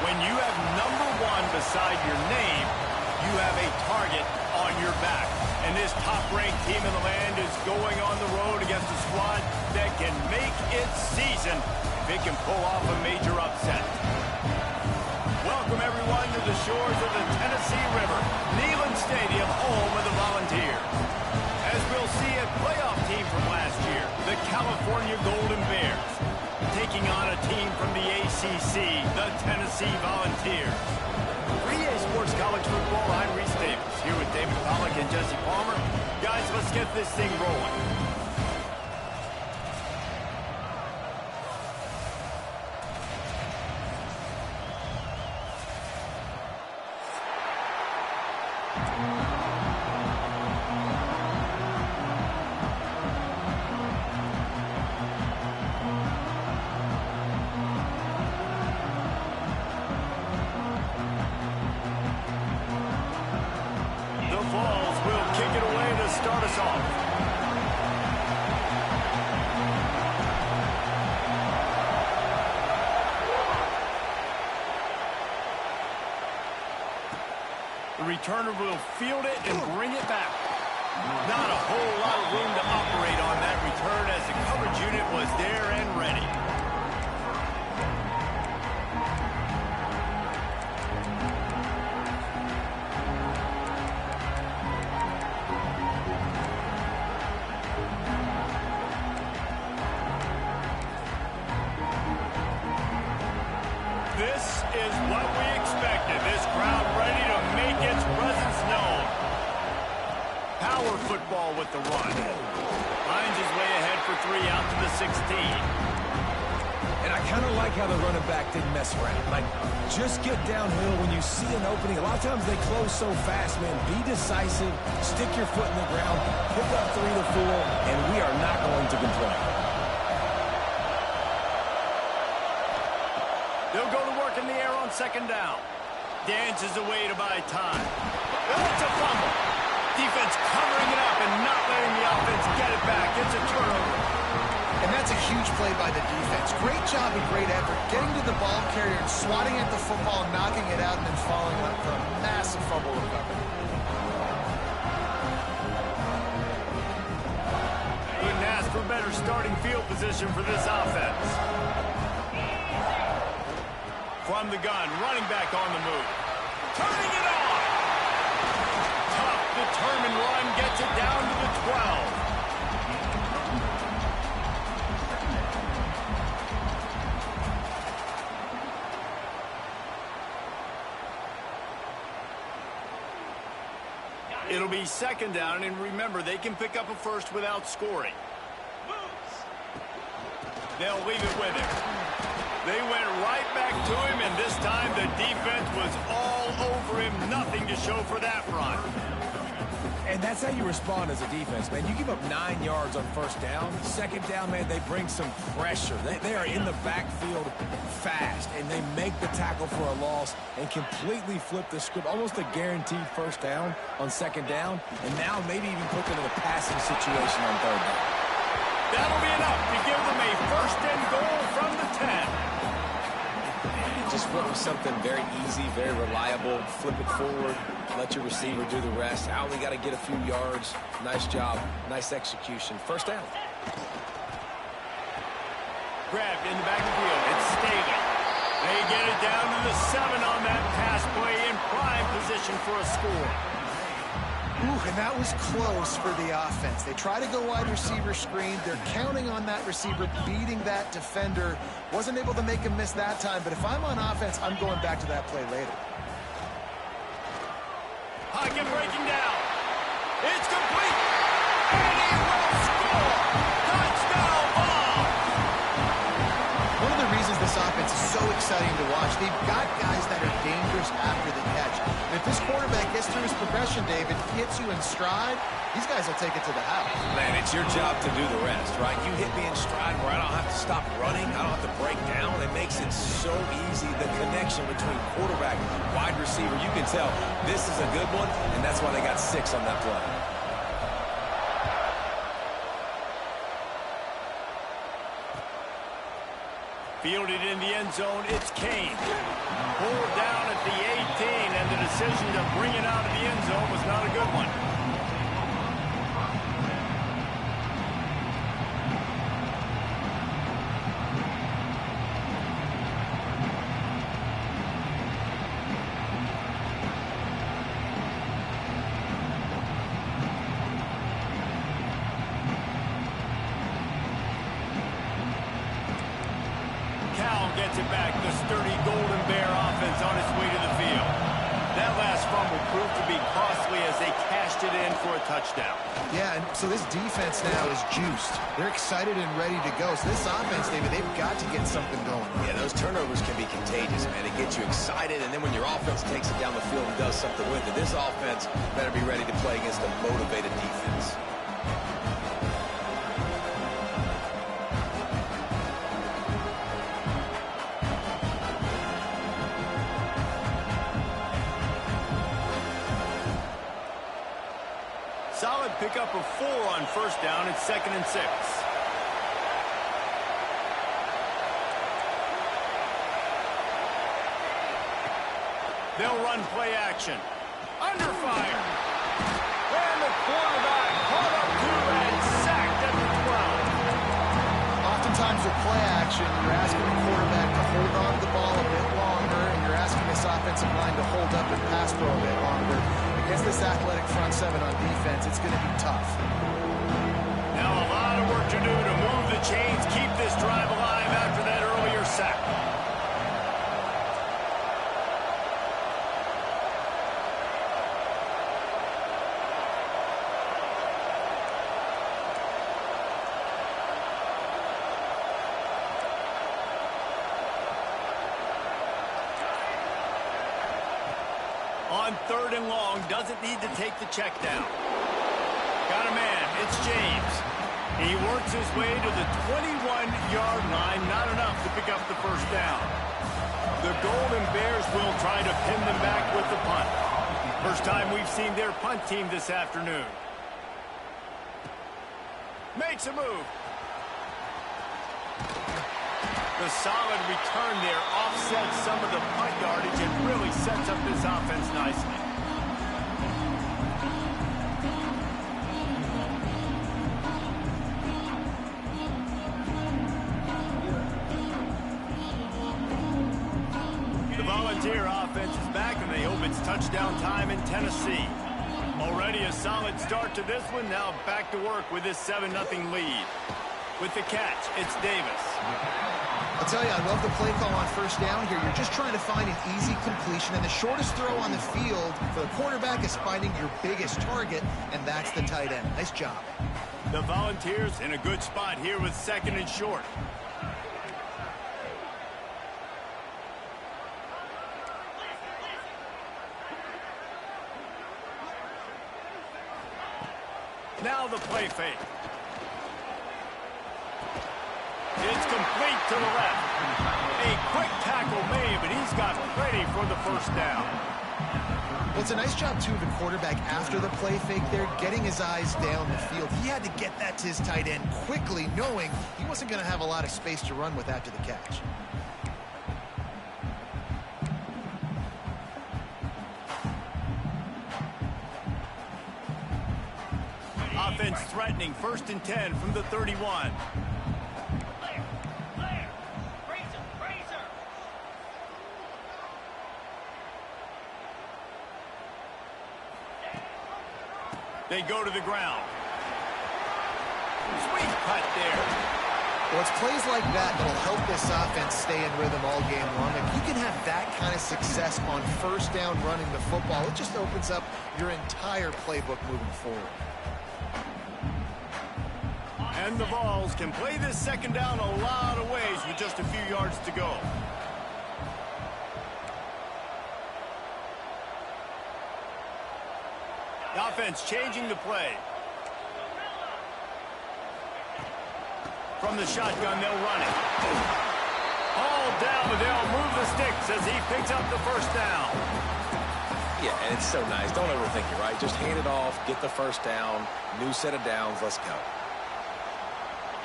When you have number 1 beside your name, you have a target on your back. And this top-ranked team in the land is going on the road against a squad that can make its season if it can pull off a major upset. Welcome, everyone, to the shores of the Tennessee River, Neyland Stadium, home of the Volunteers. As we'll see, a playoff team from last year, the California Golden Bears, taking on a team from the ACC, the Tennessee Volunteers. For EA Sports College Football, I'm Reese Davis, here with David Pollack and Jesse Palmer. Guys, let's get this thing rolling. Start us off. The returner will field it and bring it back. Not a whole lot of room to operate on that return as the coverage unit was there and ready. This is what we expected. This crowd ready to make its presence known. Power football with the run. Finds his way ahead for 3 out to the 16. And I kind of like how the running back didn't mess around. Like, just get downhill when you see an opening. A lot of times they close so fast, man. Be decisive, stick your foot in the ground, pick up 3 to 4, and we are not going to complain. They'll go to work in the air on 2nd down. Dances away to buy time. Oh, it's a fumble. Defense covering it up and not letting the offense get it back. It's a turnover. And that's a huge play by the defense. Great job and great effort getting to the ball carrier and swatting at the football, knocking it out, and then following up for a massive fumble recovery. Couldn't ask for better starting field position for this offense. From the gun, running back on the move. Turning it on! Tough, determined run gets it down to the 12. It'll be 2nd down, and remember, they can pick up a first without scoring. They'll leave it with him. They went right back to him, and this time the defense was all over him. Nothing to show for that run. And that's how you respond as a defense, man. You give up 9 yards on 1st down. 2nd down, man, they bring some pressure. They are in the backfield fast, and they make the tackle for a loss and completely flip the script. Almost a guaranteed 1st down on 2nd down, and now maybe even put them in a passing situation on 3rd down. That'll be enough to give them a 1st and goal from the 10. Just went with something very easy, very reliable. Flip it forward, let your receiver do the rest. I only got to get a few yards. Nice job, nice execution. 1st down. Grabbed in the back of the field. It's Staley. They get it down to the 7 on that pass play in prime position for a score. Ooh, and that was close for the offense. They try to go wide receiver screen. They're counting on that receiver beating that defender. Wasn't able to make him miss that time, but if I'm on offense, I'm going back to that play later. Pocket breaking down. It's complete. And he will score. Touchdown ball. One of the reasons this offense is so exciting to watch, they've got guys that are dangerous after the catch. And if this quarterback gets through his progression, David, hits you in stride, these guys will take it to the house. Man, it's your job to do the rest, right? You hit me in stride where I don't have to stop running. I don't have to break down. It makes it so easy, the connection between quarterback, wide receiver. You can tell this is a good one, and that's why they got 6 on that play. Fielded in the end zone, it's Kane. Pulled down at the 18, and the decision to bring it out of the end zone was not a good one. Gets it back. The sturdy Golden Bear offense on its way to the field. That last fumble proved to be costly as they cashed it in for a touchdown. Yeah, and so this defense now is juiced. They're excited and ready to go. So this offense, David, they've got to get something going. Yeah, those turnovers can be contagious, man. It gets you excited, and then when your offense takes it down the field and does something with it, this offense better be ready to play against a motivated defense. Solid pickup of 4 on first down. It's 2nd and 6. They'll run play action. Under fire. And the quarterback caught up to and sacked at the 12. Oftentimes with play action, you're asking the quarterback to hold on to the ball a bit longer, and you're asking this offensive line to hold up and pass for a bit longer. Against this athletic front seven on defense, it's going to be tough. Now a lot of work to do to move the chains, keep this drive alive after that earlier sack. On 3rd and long, doesn't need to take the check down. Got a man, it's James. He works his way to the 21-yard line, not enough to pick up the first down. The Golden Bears will try to pin them back with the punt. First time we've seen their punt team this afternoon. Makes a move. The solid return there offsets some of the punt yardage and really sets up this offense nicely. The Volunteer offense is back, and they hope it's touchdown time in Tennessee. Already a solid start to this one. Now back to work with this 7-0 lead. With the catch, it's Davis. I'll tell you, I love the play call on first down here. You're just trying to find an easy completion, and the shortest throw on the field for the quarterback is finding your biggest target, and that's the tight end. Nice job. The Volunteers in a good spot here with 2nd and short. Now the play fake. It's complete to the left. A quick tackle made, but he's got plenty for the first down. Well, it's a nice job, too, of the quarterback after the play fake there, getting his eyes down the field. He had to get that to his tight end quickly, knowing he wasn't going to have a lot of space to run with after the catch. Offense threatening, 1st and 10 from the 31. They go to the ground. Sweet cut there. Well, it's plays like that that'll help this offense stay in rhythm all game long. If you can have that kind of success on first down running the football, it just opens up your entire playbook moving forward. And the Vols can play this 2nd down a lot of ways with just a few yards to go. The offense changing the play. From the shotgun, they'll run it. All down, but they'll move the sticks as he picks up the first down. Yeah, and it's so nice. Don't overthink it, right? Just hand it off, get the first down, new set of downs, let's go.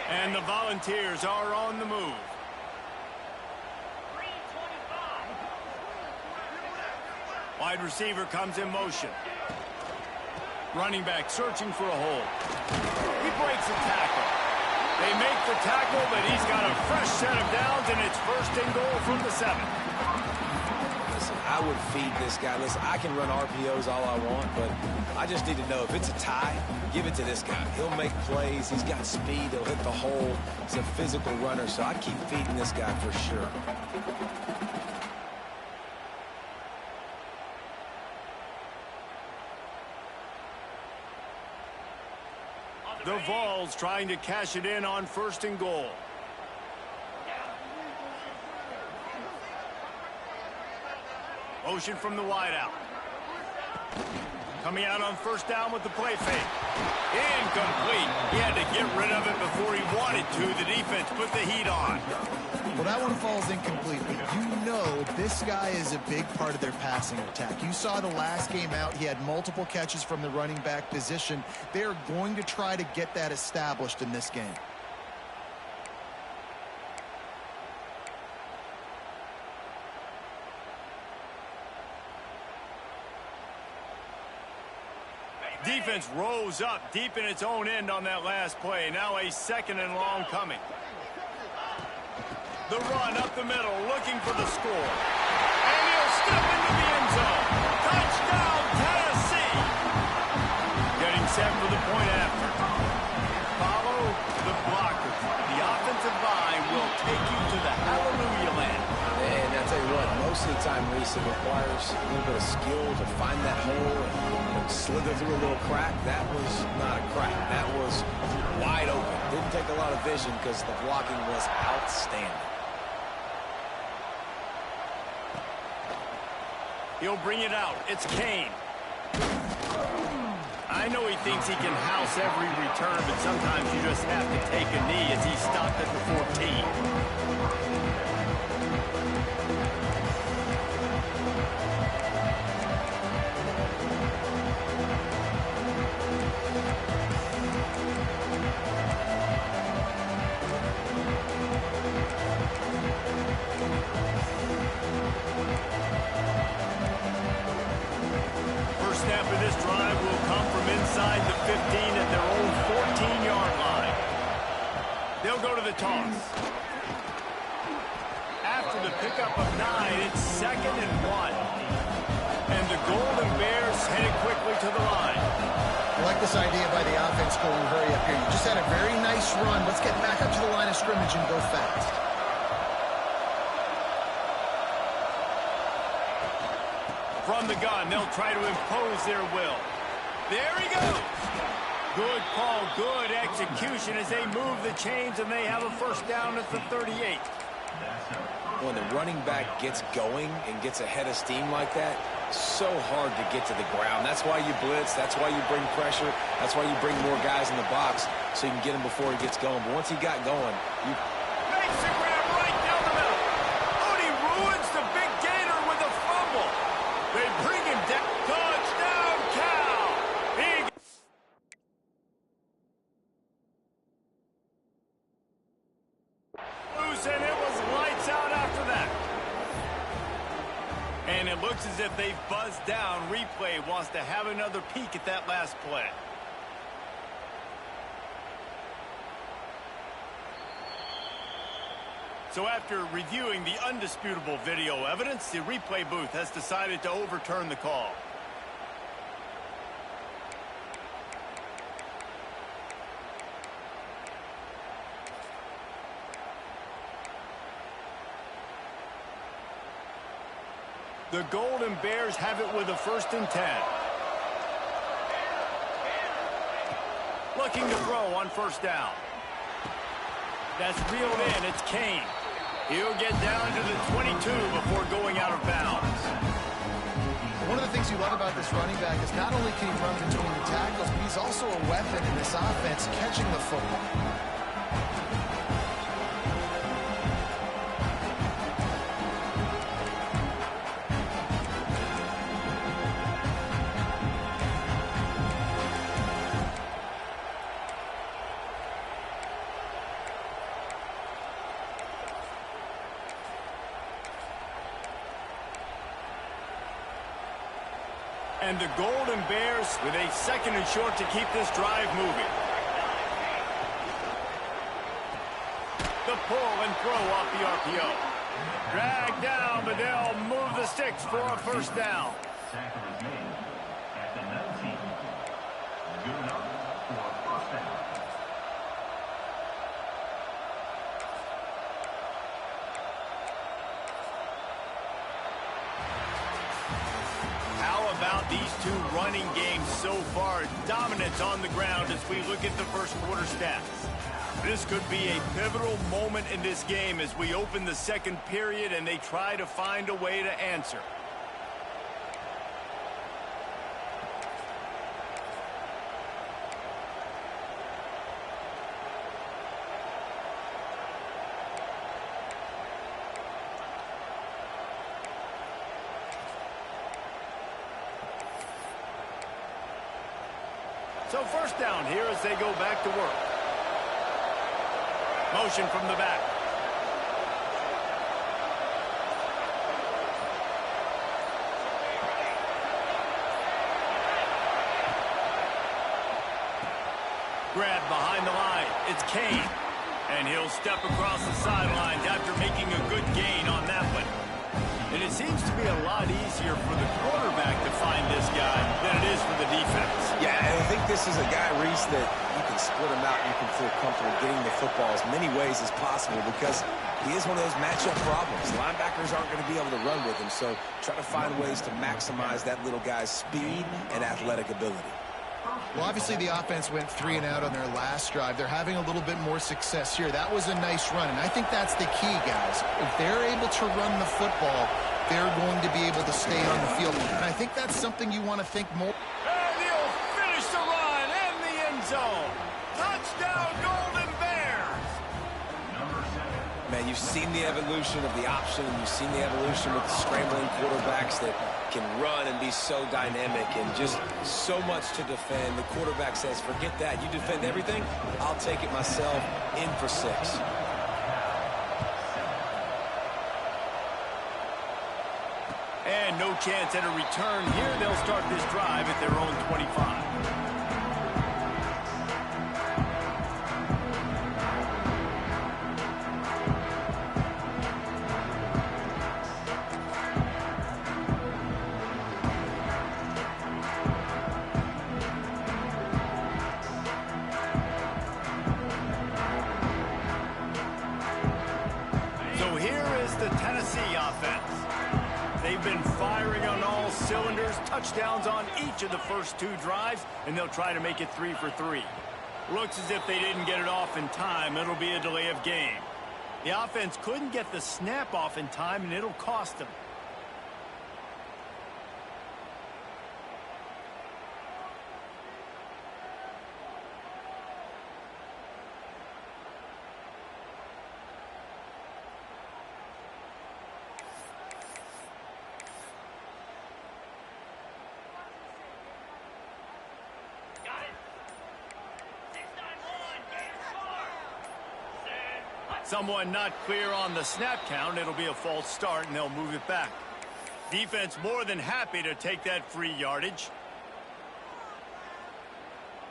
And the Volunteers are on the move. Wide receiver comes in motion. Running back searching for a hole. He breaks a tackle. They make the tackle, but he's got a fresh set of downs, and it's 1st and goal from the 7. Listen, I would feed this guy. Listen, I can run RPOs all I want, but I just need to know if it's a tie, give it to this guy. He'll make plays. He's got speed. He'll hit the hole. He's a physical runner, so I keep feeding this guy for sure. The Vols trying to cash it in on 1st and goal. Motion from the wideout. Coming out on 1st down with the play fake. Incomplete. He had to get rid of it before he wanted to. The defense put the heat on. Well, that one falls incomplete, but you know this guy is a big part of their passing attack. You saw the last game out. He had multiple catches from the running back position. They're going to try to get that established in this game. Defense rose up deep in its own end on that last play. Now a 2nd and long coming. The run up the middle, looking for the score. And he'll step into the end zone. Touchdown, Tennessee! Getting set for the point after. Follow the blocker. The offensive line will take you to the hallelujah land. And I tell you what, most of the time, Reese, it requires a little bit of skill to find that hole and slither through a little crack. That was not a crack. That was wide open. Didn't take a lot of vision because the blocking was outstanding. He'll bring it out. It's Kane. I know he thinks he can house every return, but sometimes you just have to take a knee as he stopped at the 14. Toss. After the pickup of 9, it's 2nd and 1. And the Golden Bears headed quickly to the line. I like this idea by the offense going hurry up here. You just had a very nice run. Let's get back up to the line of scrimmage and go fast. From the gun, they'll try to impose their will. There he goes. Good call, good execution as they move the chains, and they have a 1st down at the 38. When the running back gets going and gets ahead of steam like that, so hard to get to the ground. That's why you blitz. That's why you bring pressure. That's why you bring more guys in the box so you can get him before he gets going. But once he got going, you... Makes the grab right down the middle. Oh, and he ruins the big gator with a fumble. They bring him down. Touchdown, Cal. And it was lights out after that. And it looks as if they've buzzed down. Replay wants to have another peek at that last play. So after reviewing the undisputable video evidence, the replay booth has decided to overturn the call. The Golden Bears have it with a 1st and 10. Looking to throw on 1st down. That's reeled in. It's Kane. He'll get down to the 22 before going out of bounds. One of the things you love about this running back is not only can he run between the tackles, but he's also a weapon in this offense catching the football. And the Golden Bears with a 2nd and short to keep this drive moving. The pull and throw off the RPO. Drag down, but they'll move the sticks for a first down. Tackle is made at the 19. Good enough for a first down. How about these two running games so far? Dominance on the ground as we look at the first quarter stats. This could be a pivotal moment in this game as we open the second period and they try to find a way to answer. So first down here as they go back to work. Motion from the back. Grab behind the line. It's Kane. And he'll step across the sidelines after making a good gain on that one. And it seems to be a lot easier for the quarterback to find this guy than it is for the defense. Yeah, and I think this is a guy, Reese, that you can split him out. You can feel comfortable getting the football as many ways as possible because he is one of those matchup problems. Linebackers aren't going to be able to run with him, so try to find ways to maximize that little guy's speed and athletic ability. Well, obviously the offense went 3 and out on their last drive. They're having a little bit more success here. That was a nice run, and I think that's the key, guys. If they're able to run the football, they're going to be able to stay on the field. And I think that's something you want to think more. And he'll finish the run in the end zone. Touchdown, Golden Bears. Man, you've seen the evolution of the option, and you've seen the evolution with the scrambling quarterbacks that can run and be so dynamic and just so much to defend. The quarterback says, forget that. You defend everything, I'll take it myself. In for 6. And no chance at a return here. They'll start this drive at their own 25. So here is the Tennessee offense. They've been firing on all cylinders, touchdowns on each of the first 2 drives, and they'll try to make it 3 for 3. Looks as if they didn't get it off in time. It'll be a delay of game. The offense couldn't get the snap off in time, and it'll cost them. Someone not clear on the snap count. It'll be a false start, and they'll move it back. Defense more than happy to take that free yardage.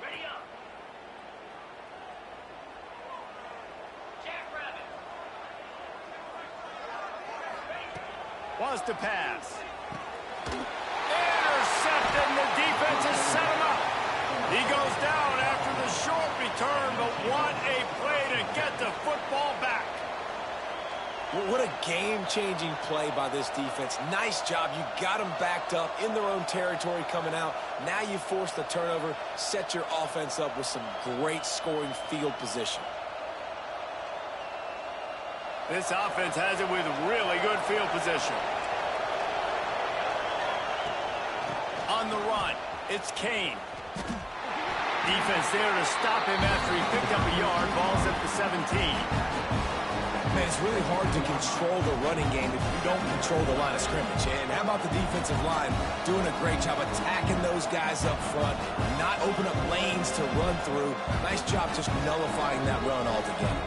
Ready up. Jackrabbit. Wants to pass. Intercepted, and the defense has set him up. He goes down after the short return, but what a play to get the football back. Well, what a game-changing play by this defense. Nice job. You got them backed up in their own territory coming out. Now you force the turnover, set your offense up with some great scoring field position. This offense has it with really good field position. On the run, it's Kane. Defense there to stop him after he picked up a yard. Ball's at the 17. Man, it's really hard to control the running game if you don't control the line of scrimmage. And how about the defensive line doing a great job attacking those guys up front, not open up lanes to run through. Nice job just nullifying that run altogether.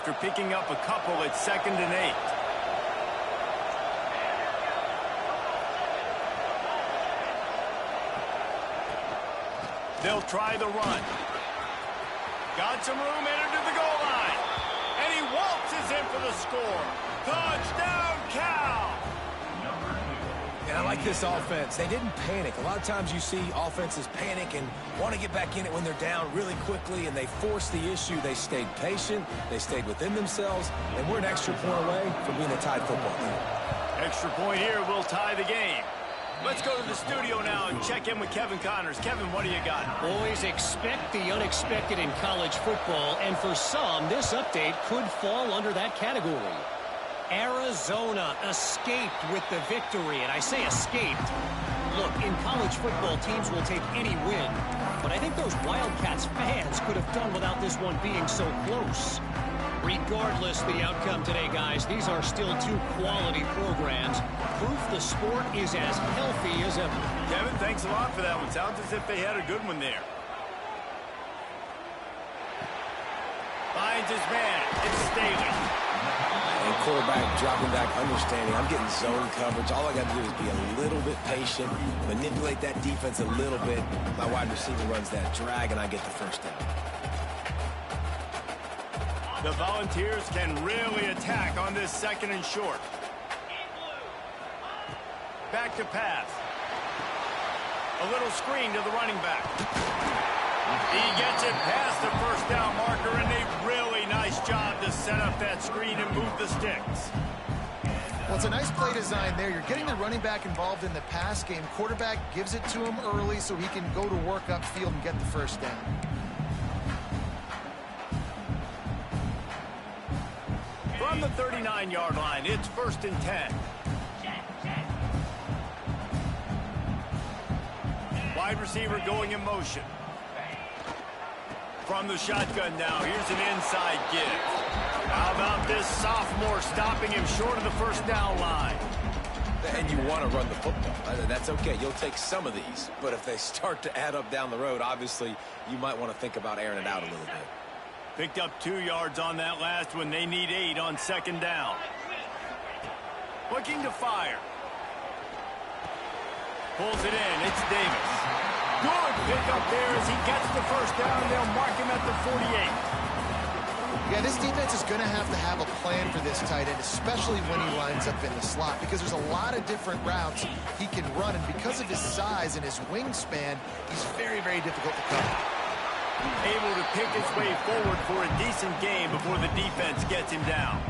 after picking up a couple at 2nd and 8. They'll try the run. Got some room, entered to the goal line. And he waltzes in for the score. Touchdown, Cal! And I like this offense. They didn't panic. A lot of times you see offenses panic and want to get back in it when they're down really quickly, and they force the issue. They stayed patient. They stayed within themselves, and we're an extra point away from being a tied football game. Extra point here will tie the game. Let's go to the studio now and check in with Kevin Connors. Kevin, what do you got? Always expect the unexpected in college football, and for some, this update could fall under that category. Arizona escaped with the victory, and I say escaped. Look, in college football, teams will take any win, but I think those Wildcats fans could have done without this one being so close. Regardless the outcome today, guys, these are still two quality programs. Proof the sport is as healthy as ever. Kevin, thanks a lot for that one. Sounds as if they had a good one there. Finds his man. It's Staley. And quarterback dropping back, understanding I'm getting zone coverage. All I got to do is be a little bit patient, manipulate that defense a little bit. My wide receiver runs that drag, and I get the first down. The Volunteers can really attack on this 2nd and short. Back to pass. A little screen to the running back. He gets it past the first down marker, and a really nice job to set up that screen and move the sticks. Well, it's a nice play design there. You're getting the running back involved in the pass game. Quarterback gives it to him early so he can go to work upfield and get the first down. From the 39-yard line, it's 1st and 10. Wide receiver going in motion. From the shotgun now, here's an inside give. How about this sophomore stopping him short of the first down line? And you want to run the football. That's okay. You'll take some of these. But if they start to add up down the road, obviously, you might want to think about airing it out a little bit. Picked up 2 yards on that last one. They need 8 on 2nd down. Looking to fire. Pulls it in. It's Davis. Good pickup there as he gets the first down. They'll mark him at the 48. Yeah, this defense is going to have a plan for this tight end, especially when he lines up in the slot, because there's a lot of different routes he can run, and because of his size and his wingspan, he's very, very difficult to cover. Able to pick his way forward for a decent game before the defense gets him down.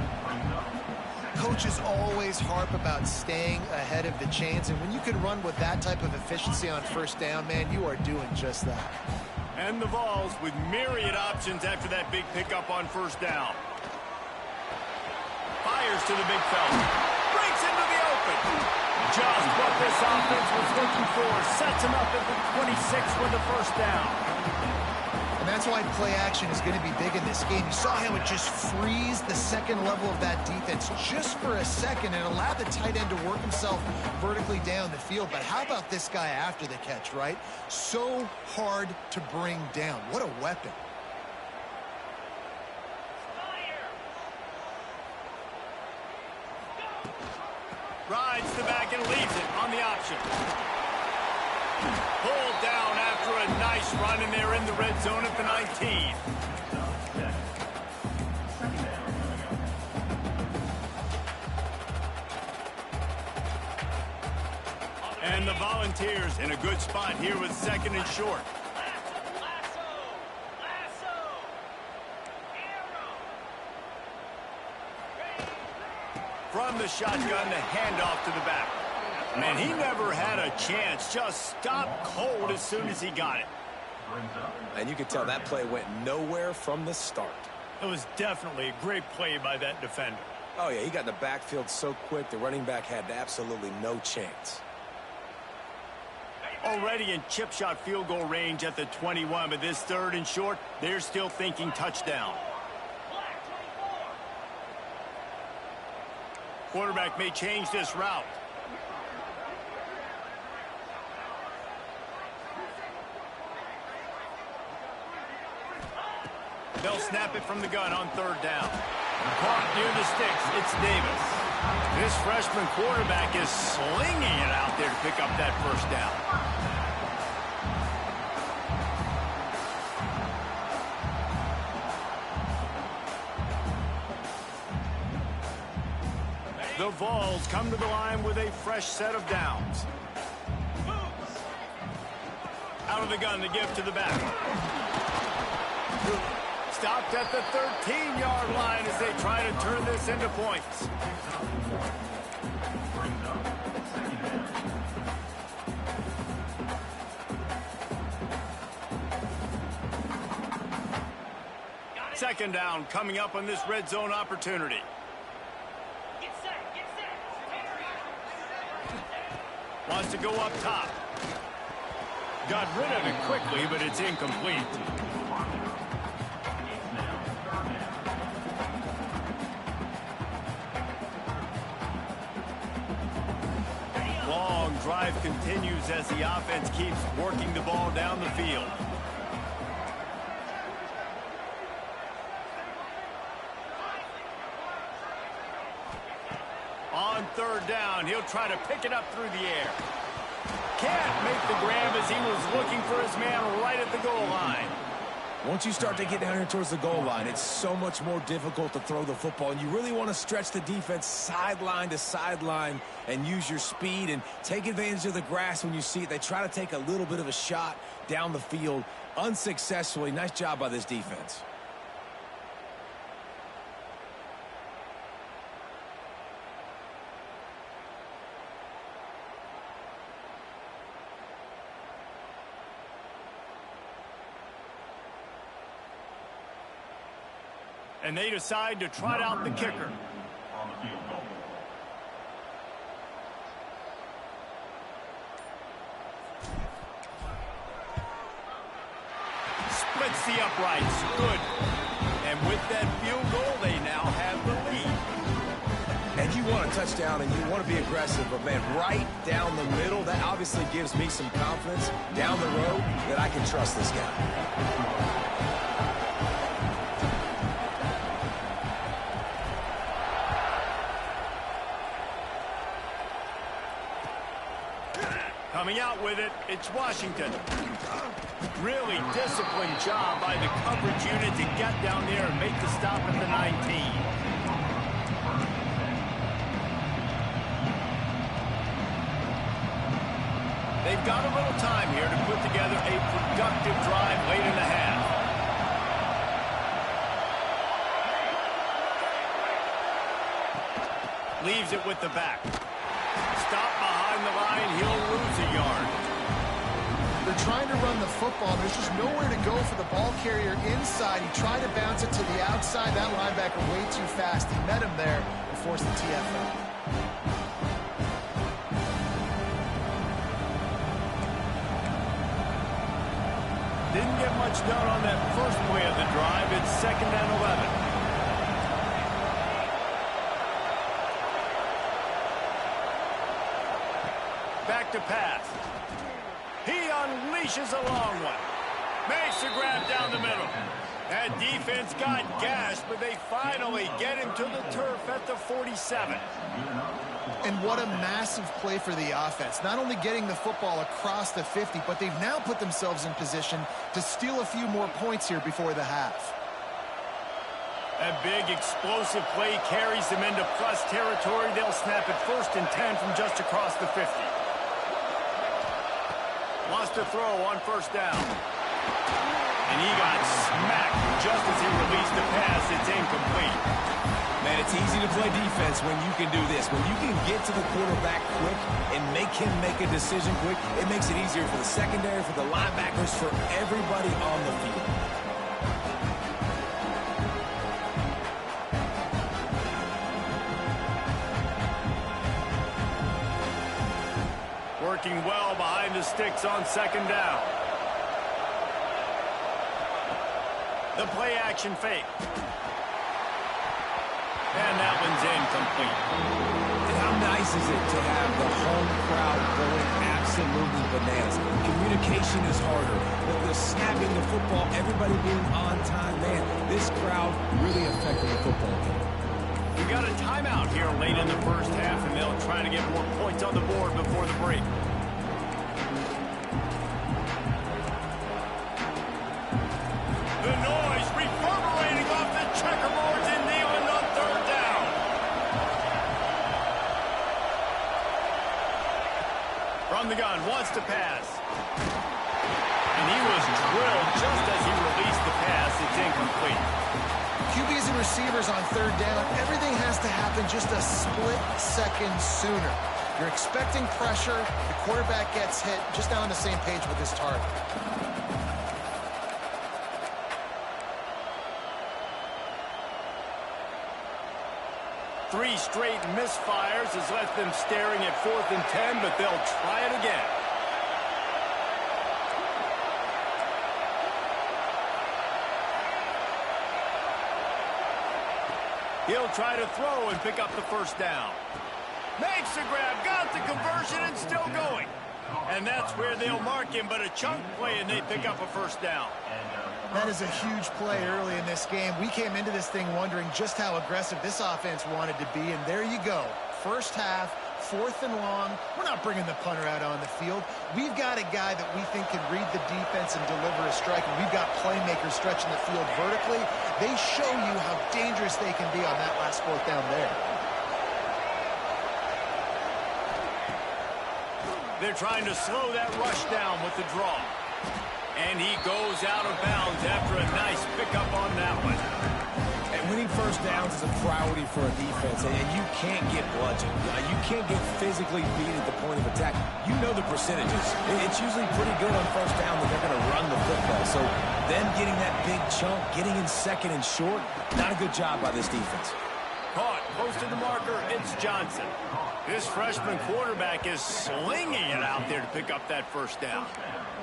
Coaches always harp about staying ahead of the chains, and when you can run with that type of efficiency on first down, man, you are doing just that. And the Vols with myriad options after that big pickup on first down. Fires to the big fella. Breaks into the open. Just what this offense was looking for. Sets him up at the 26 with the first down. And that's why play action is going to be big in this game. You saw how it just frees the second level of that defense just for a second and allowed the tight end to work himself vertically down the field. But how about this guy after the catch, right? So hard to bring down. What a weapon. Rides the back and leaves it on the option. Pulled down after a nice run, and they're in the red zone at the 19. And the Volunteers in a good spot here with 2nd and short. From the shotgun, the handoff to the back. Man, he never had a chance. Just stopped cold as soon as he got it. And you could tell that play went nowhere from the start. It was definitely a great play by that defender. Oh, yeah, he got in the backfield so quick, the running back had absolutely no chance. Already in chip shot field goal range at the 21, but this 3rd and short, they're still thinking touchdown. Quarterback may change this route. They'll snap it from the gun on 3rd down. Caught near the sticks. It's Davis. This freshman quarterback is slinging it out there to pick up that first down. The Vols come to the line with a fresh set of downs. Out of the gun to give to the back. Stopped at the 13-yard line as they try to turn this into points. Second down coming up on this red zone opportunity. Wants to go up top. Got rid of it quickly, but it's incomplete. Long drive continues as the offense keeps working the ball down the field. On third down, he'll try to pick it up through the air. Can't make the grab as he was looking for his man right at the goal line. Once you start to get down here towards the goal line, it's so much more difficult to throw the football. And you really want to stretch the defense sideline to sideline and use your speed and take advantage of the grass when you see it. They try to take a little bit of a shot down the field unsuccessfully. Nice job by this defense. And they decide to trot out the kicker. On the field goal. Splits the uprights. Good. And with that field goal, they now have the lead. And you want a touchdown and you want to be aggressive, but man, right down the middle, that obviously gives me some confidence down the road that I can trust this guy. Coming out with it, it's Washington. Really disciplined job by the coverage unit to get down there and make the stop at the 19. They've got a little time here to put together a productive drive late in the half. Leaves it with the back. Stop behind the line, he'll lose a yard. They're trying to run the football. There's just nowhere to go for the ball carrier inside. He tried to bounce it to the outside. That linebacker way too fast. He met him there and forced the TFL. Didn't get much done on that first play of the drive. It's 2nd and 11. Back to pass. He unleashes a long one. Makes the grab down the middle. That defense got gashed, but they finally get him to the turf at the 47. And what a massive play for the offense. Not only getting the football across the 50, but they've now put themselves in position to steal a few more points here before the half. That big explosive play carries them into plus territory. They'll snap it 1st and 10 from just across the 50. Wants to throw on 1st down. And he got smacked just as he released the pass. It's incomplete. Man, it's easy to play defense when you can do this. When you can get to the quarterback quick and make him make a decision quick, it makes it easier for the secondary, for the linebackers, for everybody on the field. Working well behind the sticks on 2nd down. The play action fake. And that one's incomplete. And how nice is it to have the home crowd going absolutely bananas? Communication is harder. The snapping the football, everybody being on time. Man, this crowd really affecting the football game. got a timeout here late in the first half, and they'll try to get more points on the board before the break. The noise reverberating off the checkerboards in Neyland on third down. From the gun, wants to pass. And he was drilled just as he released the pass. It's incomplete. QBs and receivers on third down, everything has to happen just a split second sooner. You're expecting pressure, the quarterback gets hit, just not on the same page with his target. Three straight misfires has left them staring at 4th and 10, but they'll try it again. He'll try to throw and pick up the first down. Makes the grab, got the conversion, and still going. And that's where they'll mark him, but a chunk play, and they pick up a first down. That is a huge play early in this game. We came into this thing wondering just how aggressive this offense wanted to be, and there you go. First half, 4th and long. We're not bringing the punter out on the field. We've got a guy that we think can read the defense and deliver a strike, and we've got playmakers stretching the field vertically. They show you how dangerous they can be on that last 4th down there. They're trying to slow that rush down with the draw. And he goes out of bounds after a nice pickup on that one. And winning first downs is a priority for a defense, and you can't get bludgeoned. You can't get physically beat at the point of attack. You know the percentages. It's usually pretty good on first down that they're going to run the football. So them getting that big chunk, getting in second and short, not a good job by this defense. Caught, close to the marker, it's Johnson. This freshman quarterback is slinging it out there to pick up that first down.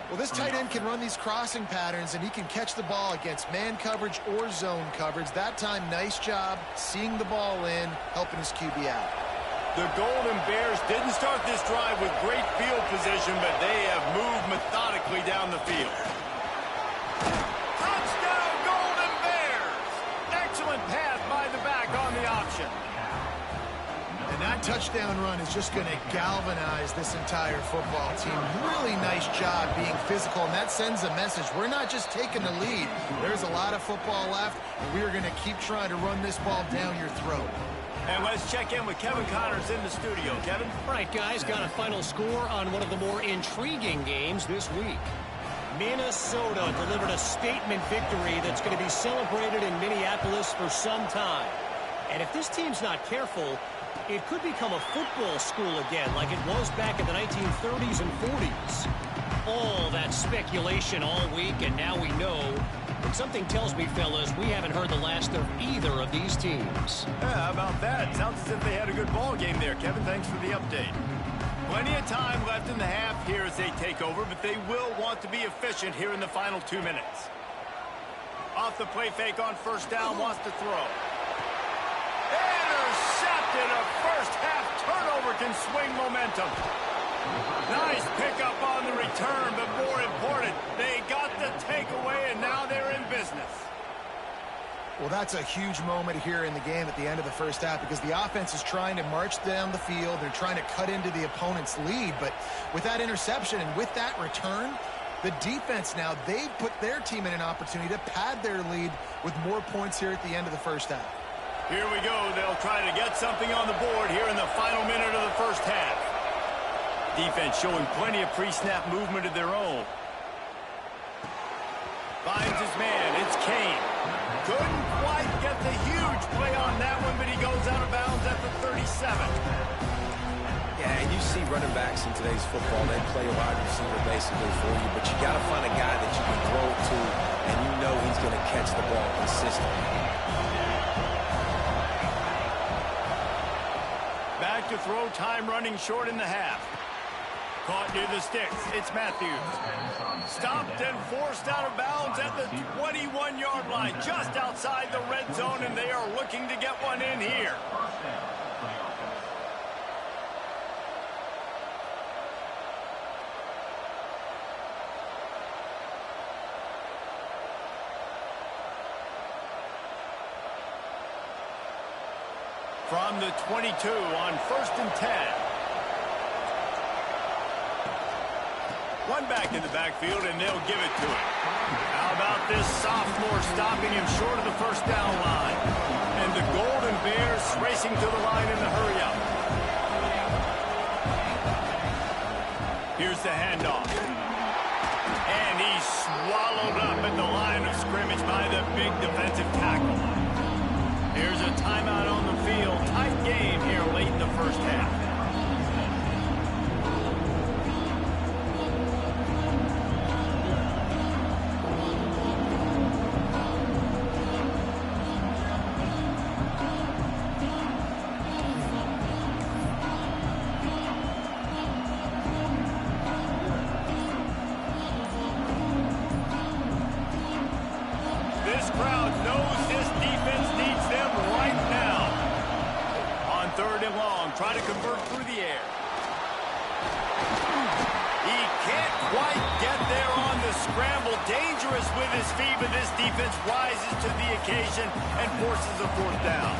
Well, this tight end can run these crossing patterns, and he can catch the ball against man coverage or zone coverage. That time, nice job seeing the ball in, helping his QB out. The Golden Bears didn't start this drive with great field position, but they have moved methodically down the field. Touchdown, Golden Bears! Excellent pass by the back on the option. And that touchdown run is just going to galvanize this entire football team. Really nice job being physical, and that sends a message. We're not just taking the lead. There's a lot of football left, and we're going to keep trying to run this ball down your throat. And let's check in with Kevin Connors in the studio. Kevin? All right, guys, got a final score on one of the more intriguing games this week. Minnesota delivered a statement victory that's going to be celebrated in Minneapolis for some time. And if this team's not careful, it could become a football school again like it was back in the 1930s and 40s. All that speculation all week, and now we know. But something tells me, fellas, we haven't heard the last of either of these teams. Yeah, how about that? Sounds as if they had a good ball game there, Kevin. Thanks for the update. Plenty of time left in the half here as they take over, but they will want to be efficient here in the final 2 minutes. Off the play fake on first down, wants to throw. Intercepted. A first half turnover can swing momentum. Nice pickup on the return, but more important, they got the takeaway, and now they're in business. Well, that's a huge moment here in the game at the end of the first half because the offense is trying to march down the field. They're trying to cut into the opponent's lead, but with that interception and with that return, the defense now, they've put their team in an opportunity to pad their lead with more points here at the end of the first half. Here we go. They'll try to get something on the board here in the final minute of the first half. Defense showing plenty of pre-snap movement of their own. Finds his man. It's Kane. Couldn't quite get the huge play on that one, but he goes out of bounds at the 37. Yeah, and you see running backs in today's football, they play a wide receiver basically for you, but you got to find a guy that you can throw it to, and you know he's going to catch the ball consistently. Back to throw, time running short in the half. Caught near the sticks. It's Matthews. Stopped and forced out of bounds at the 21-yard line, just outside the red zone, and they are looking to get one in here. From the 22 on 1st and 10. One back in the backfield, and they'll give it to him. How about this sophomore stopping him short of the first down line? And the Golden Bears racing to the line in the hurry-up. Here's the handoff. And he's swallowed up at the line of scrimmage by the big defensive tackle. Here's a timeout on the field. Tight game here late in the first half. This crowd knows this defense needs them right now. On 3rd and long, try to convert through the air. He can't quite get there on the scramble. Dangerous with his feet, but this defense rises to the occasion and forces a 4th down.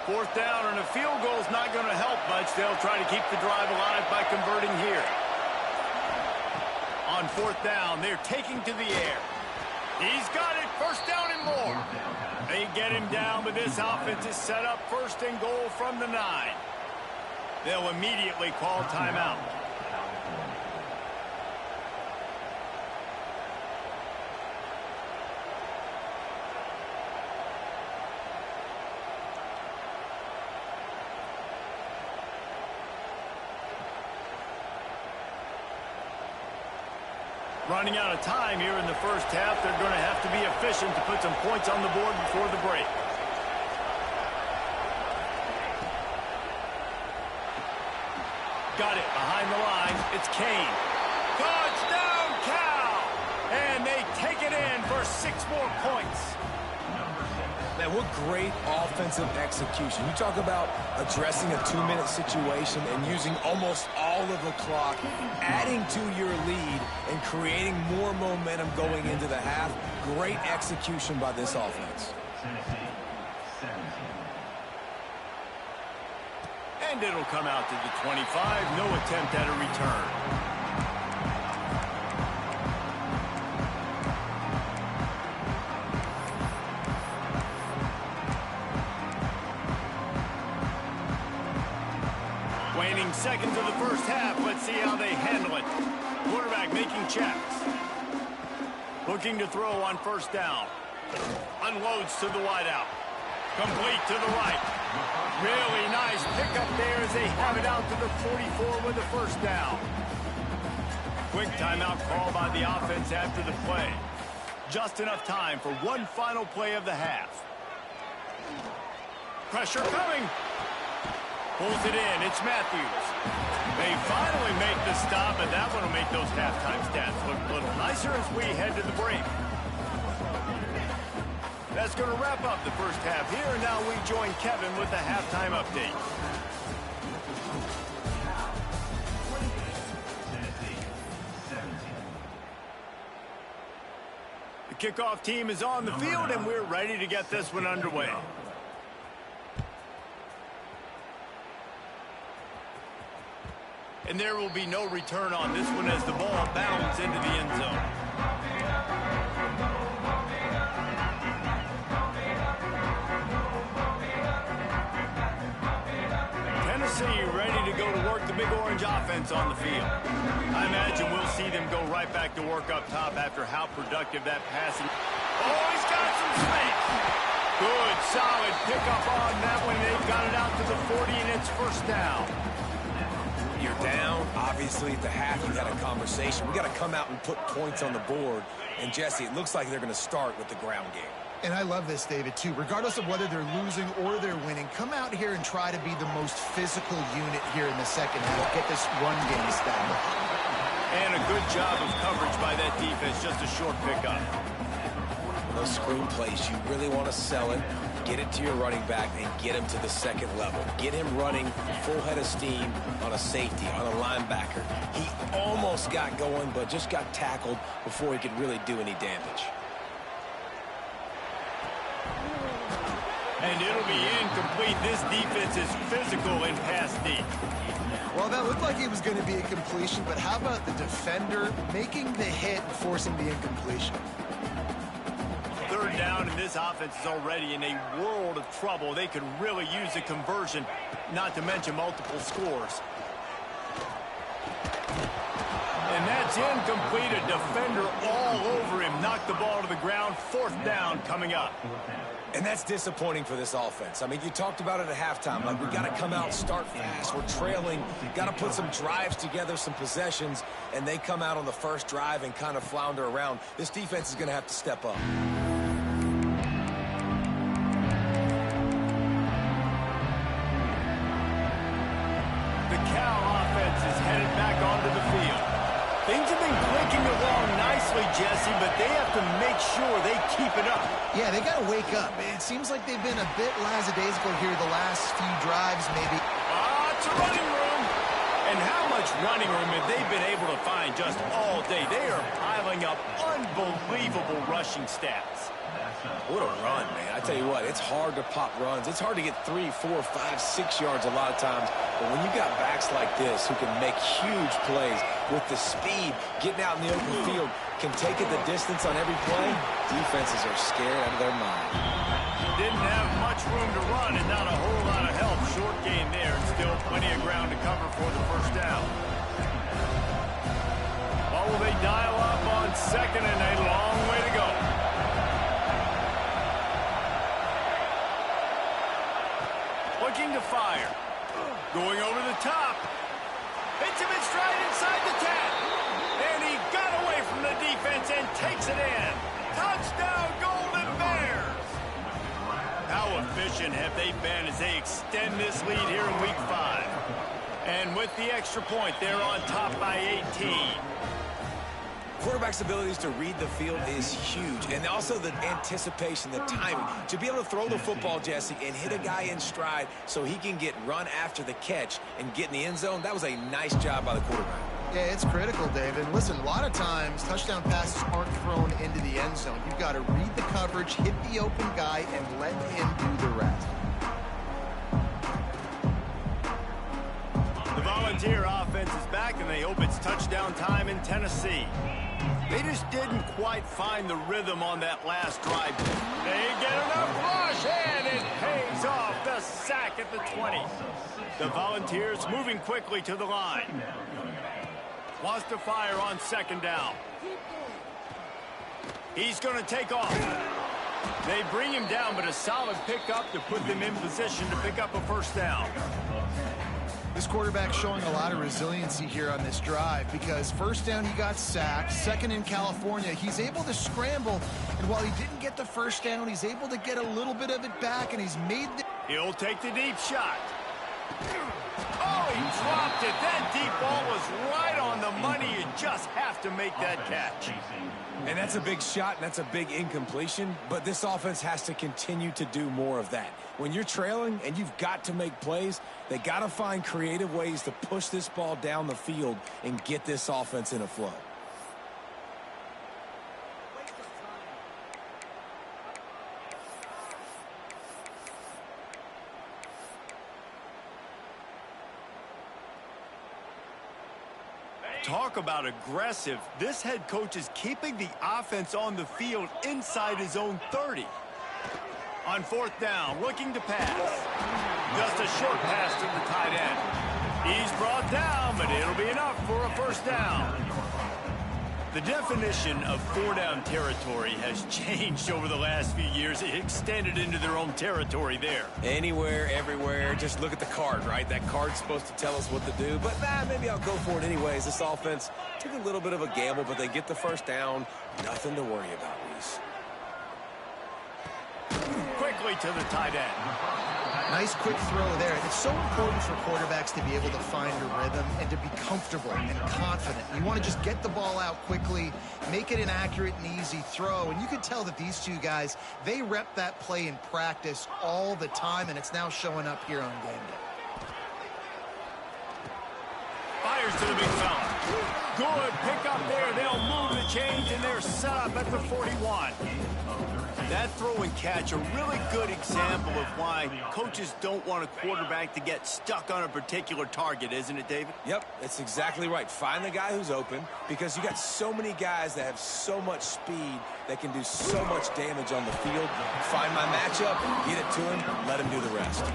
Fourth down and a field goal is not going to help much. They'll try to keep the drive alive by converting here. On 4th down, they're taking to the air. He's got it. 1st down and more. They get him down, but this offense is set up 1st and goal from the 9. They'll immediately call timeout. Running out of time here in the first half. They're going to have to be efficient to put some points on the board before the break. Got it behind the line. It's Kane. Touchdown, Cal! And they take it in for 6 more points. Man, what great offensive execution. You talk about addressing a 2-minute situation and using almost all of the clock, adding to your lead and creating more momentum going into the half. Great execution by this offense. And it'll come out to the 25. No attempt at a return. Waning seconds of the first half. Let's see how they handle it. Quarterback making checks. Looking to throw on 1st down. Unloads to the wideout. Complete to the right. Really nice pickup there as they have it out to the 44 with the 1st down. Quick timeout call by the offense after the play. Just enough time for one final play of the half. Pressure coming. Pulls it in. It's Matthews. They finally make the stop, and that one will make those halftime stats look a little nicer as we head to the break. That's going to wrap up the first half here, and now we join Kevin with the halftime update. The kickoff team is on the field, and we're ready to get this one underway. And there will be no return on this one as the ball bounds into the end zone. Tennessee ready to go to work the Big Orange offense on the field. I imagine we'll see them go right back to work up top after how productive that passing. Oh, he's got some space. Good, solid pickup on that one. They've got it out to the 40, and it's 1st down. You're down. Obviously, at the half, you had a conversation. We got to come out and put points on the board. And, Jesse, it looks like they're going to start with the ground game. And I love this, David, too. Regardless of whether they're losing or they're winning, come out here and try to be the most physical unit here in the second half. Get this run game established. And a good job of coverage by that defense. Just a short pickup. Those screen plays, you really want to sell it. Get it to your running back and get him to the second level. Get him running full head of steam on a safety, on a linebacker. He almost got going, but just got tackled before he could really do any damage. And it'll be incomplete. This defense is physical in pass deep. Well, that looked like it was going to be a completion, but how about the defender making the hit and forcing the incompletion? Third down, and this offense is already in a world of trouble. They could really use a conversion, not to mention multiple scores. And that's incomplete. A defender all over him. Knocked the ball to the ground. Fourth down coming up. And that's disappointing for this offense. I mean, you talked about it at halftime. Like, we got to come out, start fast. We're trailing. Got to put some drives together, some possessions. And they come out on the first drive and kind of flounder around. This defense is going to have to step up. The Cal offense is headed back onto the field. Things have been clicking along nicely, Jesse, but they have to make sure they keep it up. Yeah, they got to wake up. It seems like they've been a bit lackadaisical here the last few drives, maybe. It's a running room. And how much running room have they been able to find just all day? They are piling up unbelievable rushing stats. What a run, man. I tell you what, it's hard to pop runs. It's hard to get 3, 4, 5, 6 yards a lot of times. But when you got backs like this who can make huge plays with the speed, getting out in the open field, can take it the distance on every play, defenses are scared out of their mind. Didn't have much room to run and not a whole lot of help. Short game there and still plenty of ground to cover for the first down. What will they dial up on second and a long way to go? Looking to fire. Going over the top. Hits him in stride inside the 10. And he got away from the defense and takes it in. Touchdown, Golden Bears. How efficient have they been as they extend this lead here in Week 5? And with the extra point, they're on top by 18. Quarterback's abilities to read the field is huge, and also the anticipation, the timing. To be able to throw the football, Jesse, and hit a guy in stride so he can get run after the catch and get in the end zone, that was a nice job by the quarterback. Yeah, it's critical, David. Listen, a lot of times touchdown passes aren't thrown into the end zone. You've got to read the coverage, hit the open guy, and let him do the rest. The Volunteer offense is back, and they hope it's touchdown time in Tennessee. They just didn't quite find the rhythm on that last drive. They get enough rush, and it pays off. The sack at the 20. The Volunteers moving quickly to the line. Wants to fire on second down. He's going to take off. They bring him down, but a solid pickup to put them in position to pick up a first down. This quarterback showing a lot of resiliency here on this drive because first down he got sacked, second in California, he's able to scramble, and while he didn't get the first down, he's able to get a little bit of it back, and he's made the... He'll take the deep shot. Oh, he dropped it. That deep ball was right on the money. You just have to make that catch. And that's a big shot, and that's a big incompletion, but this offense has to continue to do more of that. When you're trailing and you've got to make plays, they got to find creative ways to push this ball down the field and get this offense in a flow. Talk about aggressive. This head coach is keeping the offense on the field inside his own 30. On fourth down, looking to pass. Just a short pass to the tight end. He's brought down, but it'll be enough for a first down. The definition of four-down territory has changed over the last few years. It extended into their own territory there. Anywhere, everywhere, just look at the card, right? That card's supposed to tell us what to do, but maybe I'll go for it anyways. This offense took a little bit of a gamble, but they get the first down. Nothing to worry about, Reese. quickly to the tight end. Nice quick throw there. It's so important for quarterbacks to be able to find a rhythm and to be comfortable and confident. You want to just get the ball out quickly, make it an accurate and easy throw. And you can tell that these two guys, they rep that play in practice all the time, and it's now showing up here on game day. Fires to the big fella. Good pickup there. They'll move the change, and they're set up at the 41. That throw and catch, a really good example of why coaches don't want a quarterback to get stuck on a particular target, isn't it, David? Yep, that's exactly right. Find the guy who's open, because you got so many guys that have so much speed that can do so much damage on the field. Find my matchup, get it to him, let him do the rest.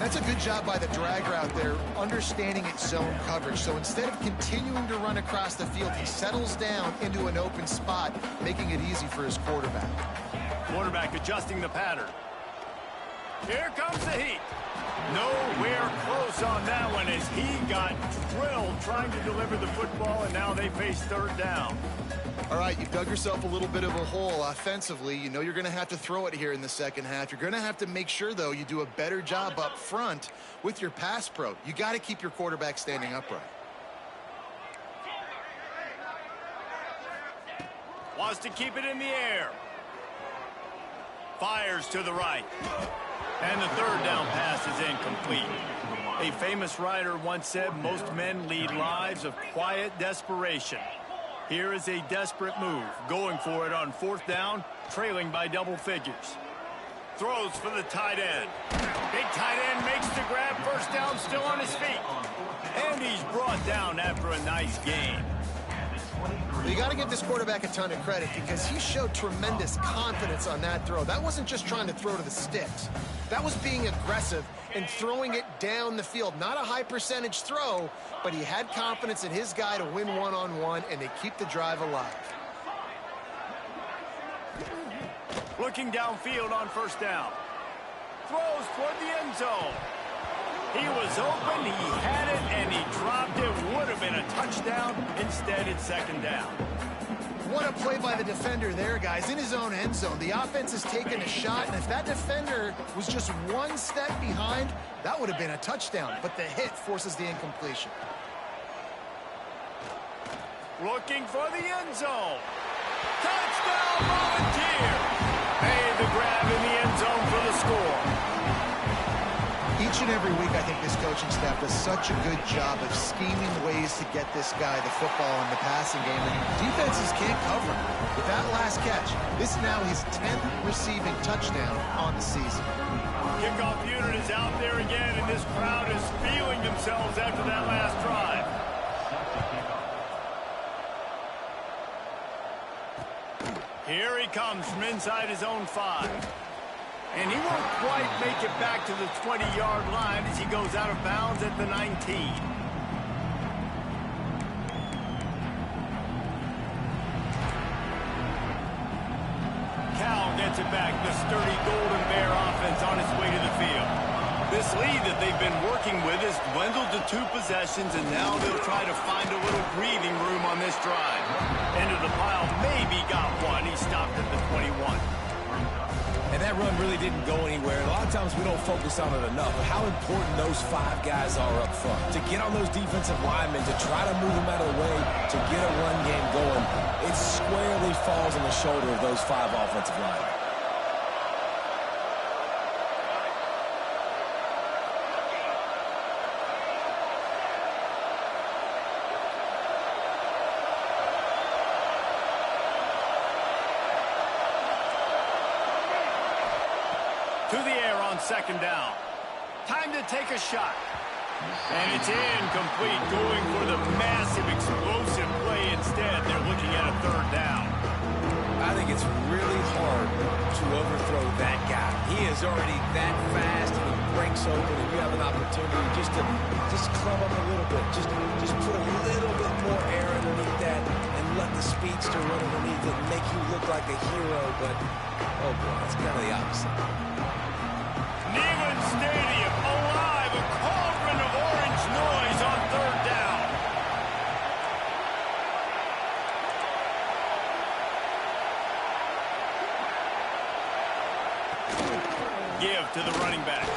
That's a good job by the drag route there, understanding its zone coverage. So instead of continuing to run across the field, he settles down into an open spot, making it easy for his quarterback. Quarterback adjusting the pattern. Here comes the heat. Nowhere close on that one as he got drilled trying to deliver the football, and now they face third down. All right, you've dug yourself a little bit of a hole offensively. You know you're going to have to throw it here in the second half. You're going to have to make sure, though, you do a better job up front with your pass pro. You got to keep your quarterback standing upright. Wants to keep it in the air. Fires to the right. And the third down pass is incomplete. A famous writer once said, most men lead lives of quiet desperation. Here is a desperate move, going for it on fourth down, trailing by double figures. Throws for the tight end. Big tight end makes the grab, first down, still on his feet. And he's brought down after a nice gain. Well, you got to give this quarterback a ton of credit because he showed tremendous confidence on that throw. That wasn't just trying to throw to the sticks. That was being aggressive and throwing it down the field. Not a high percentage throw, but he had confidence in his guy to win one-on-one, and they keep the drive alive. Looking downfield on first down. Throws toward the end zone. He was open, he had it, and he dropped it. Would have been a touchdown. Instead, it's second down. What a play by the defender there, guys. In his own end zone, the offense has taken a shot, and if that defender was just one step behind, that would have been a touchdown. But the hit forces the incompletion. Looking for the end zone. Touchdown, Volunteer. Made the grab in the end zone for the score. Each and every week, I think this coaching staff does such a good job of scheming ways to get this guy the football in the passing game, and defenses can't cover him. With that last catch, this is now his 10th receiving touchdown on the season. Kickoff unit is out there again, and this crowd is feeling themselves after that last drive. Here he comes from inside his own 5. And he won't quite make it back to the 20-yard line as he goes out of bounds at the 19. Cal gets it back. The sturdy Golden Bear offense on its way to the field. This lead that they've been working with has dwindled to 2 possessions, and now they'll try to find a little breathing room on this drive. Into the pile, maybe got one. He stopped at the 21. And that run really didn't go anywhere. A lot of times we don't focus on it enough, but how important those 5 guys are up front. To get on those defensive linemen, to try to move them out of the way, to get a run game going, it squarely falls on the shoulder of those 5 offensive linemen. To the air on second down. Time to take a shot. And it's incomplete, going for the massive, explosive play instead. They're looking at a third down. I think it's really hard to overthrow that guy. He is already that fast, and he breaks open, and you have an opportunity just to club him a little bit. Just put a little bit more air underneath that and let the speedster run underneath it and make you look like a hero. But, oh boy, it's kind of the opposite. Neyland Stadium alive, a cauldron of orange noise on third down. Give to the running back.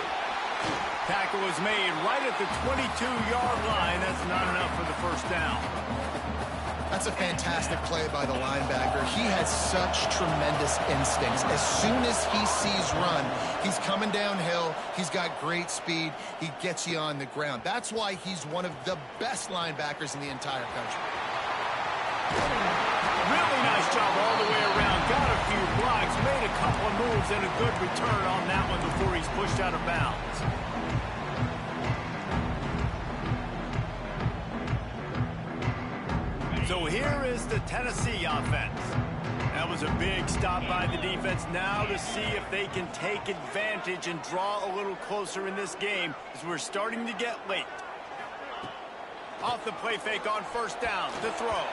Tackle was made right at the 22-yard line. That's not enough for the first down. That's a fantastic play by the linebacker. He has such tremendous instincts. As soon as he sees run, he's coming downhill. He's got great speed. He gets you on the ground. That's why he's one of the best linebackers in the entire country. Really nice job all the way around. Got a few blocks, made a couple of moves, and a good return on that one before he's pushed out of bounds. So here is the Tennessee offense. That was a big stop by the defense. Now to see if they can take advantage and draw a little closer in this game as we're starting to get late. Off the play fake on first down. The throw.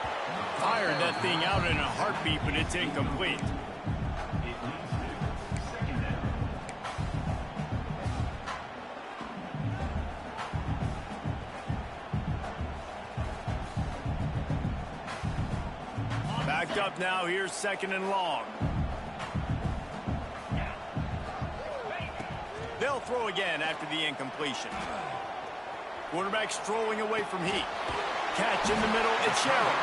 Fired that thing out in a heartbeat, but it's incomplete. Backed up now. Here's second and long. They'll throw again after the incompletion. Quarterback strolling away from heat. Catch in the middle. It's Sherrill.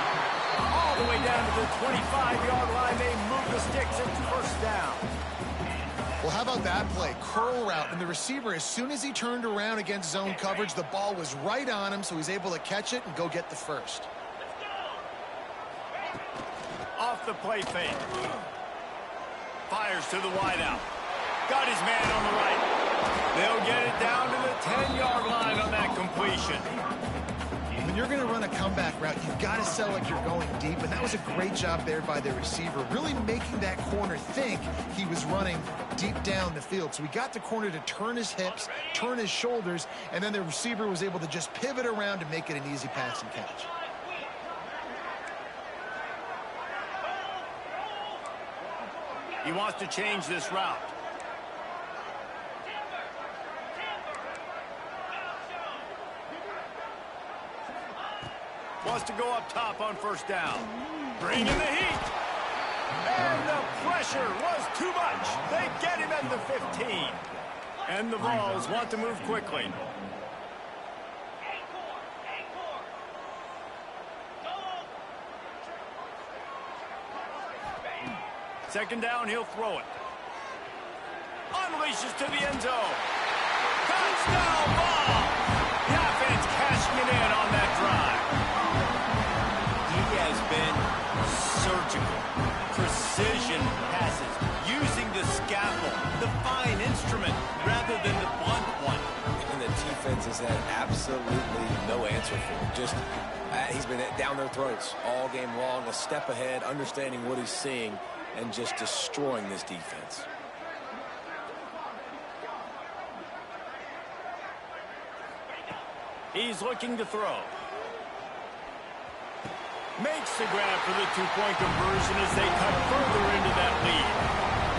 All the way down to the 25-yard line. They move the sticks. It's first down. Well, how about that play? Curl route. And the receiver, as soon as he turned around against zone coverage, the ball was right on him, so he's able to catch it and go get the first. Off the play fake. Fires to the wideout. Got his man on the right. They'll get it down to the 10-yard line on that completion. When you're going to run a comeback route, you've got to sell like you're going deep, and that was a great job there by the receiver, really making that corner think he was running deep down the field. So he got the corner to turn his hips, turn his shoulders, and then the receiver was able to just pivot around to make it an easy pass and catch. He wants to change this route. Wants to go up top on first down. Bringing the heat. And the pressure was too much. They get him at the 15. And the Vols want to move quickly. Second down, he'll throw it. Unleashes to the end zone. Touchdown ball. The offense cashing it in on that drive. He has been surgical. Precision passes. Using the scalpel, the fine instrument, rather than the blunt one. And the defense has had absolutely no answer for him. Just, he's been down their throats all game long, a step ahead, understanding what he's seeing, and just destroying this defense. He's looking to throw. Makes the grab for the two-point conversion as they cut further into that lead.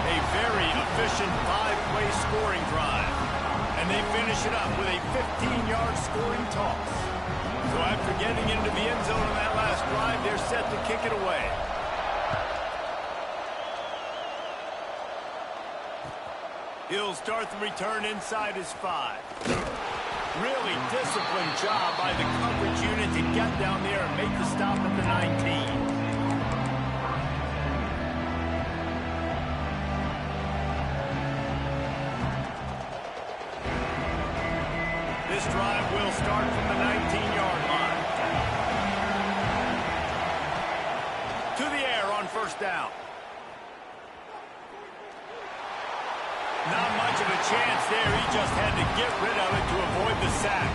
A very efficient five-play scoring drive. And they finish it up with a 15-yard scoring toss. So after getting into the end zone on that last drive, they're set to kick it away. He'll start the return inside his 5. Really disciplined job by the coverage unit to get down there and make the stop at the 19. This drive will start from the 19-yard line. To the air on first down. Not much of a chance there. He just had to get rid of it to avoid the sack.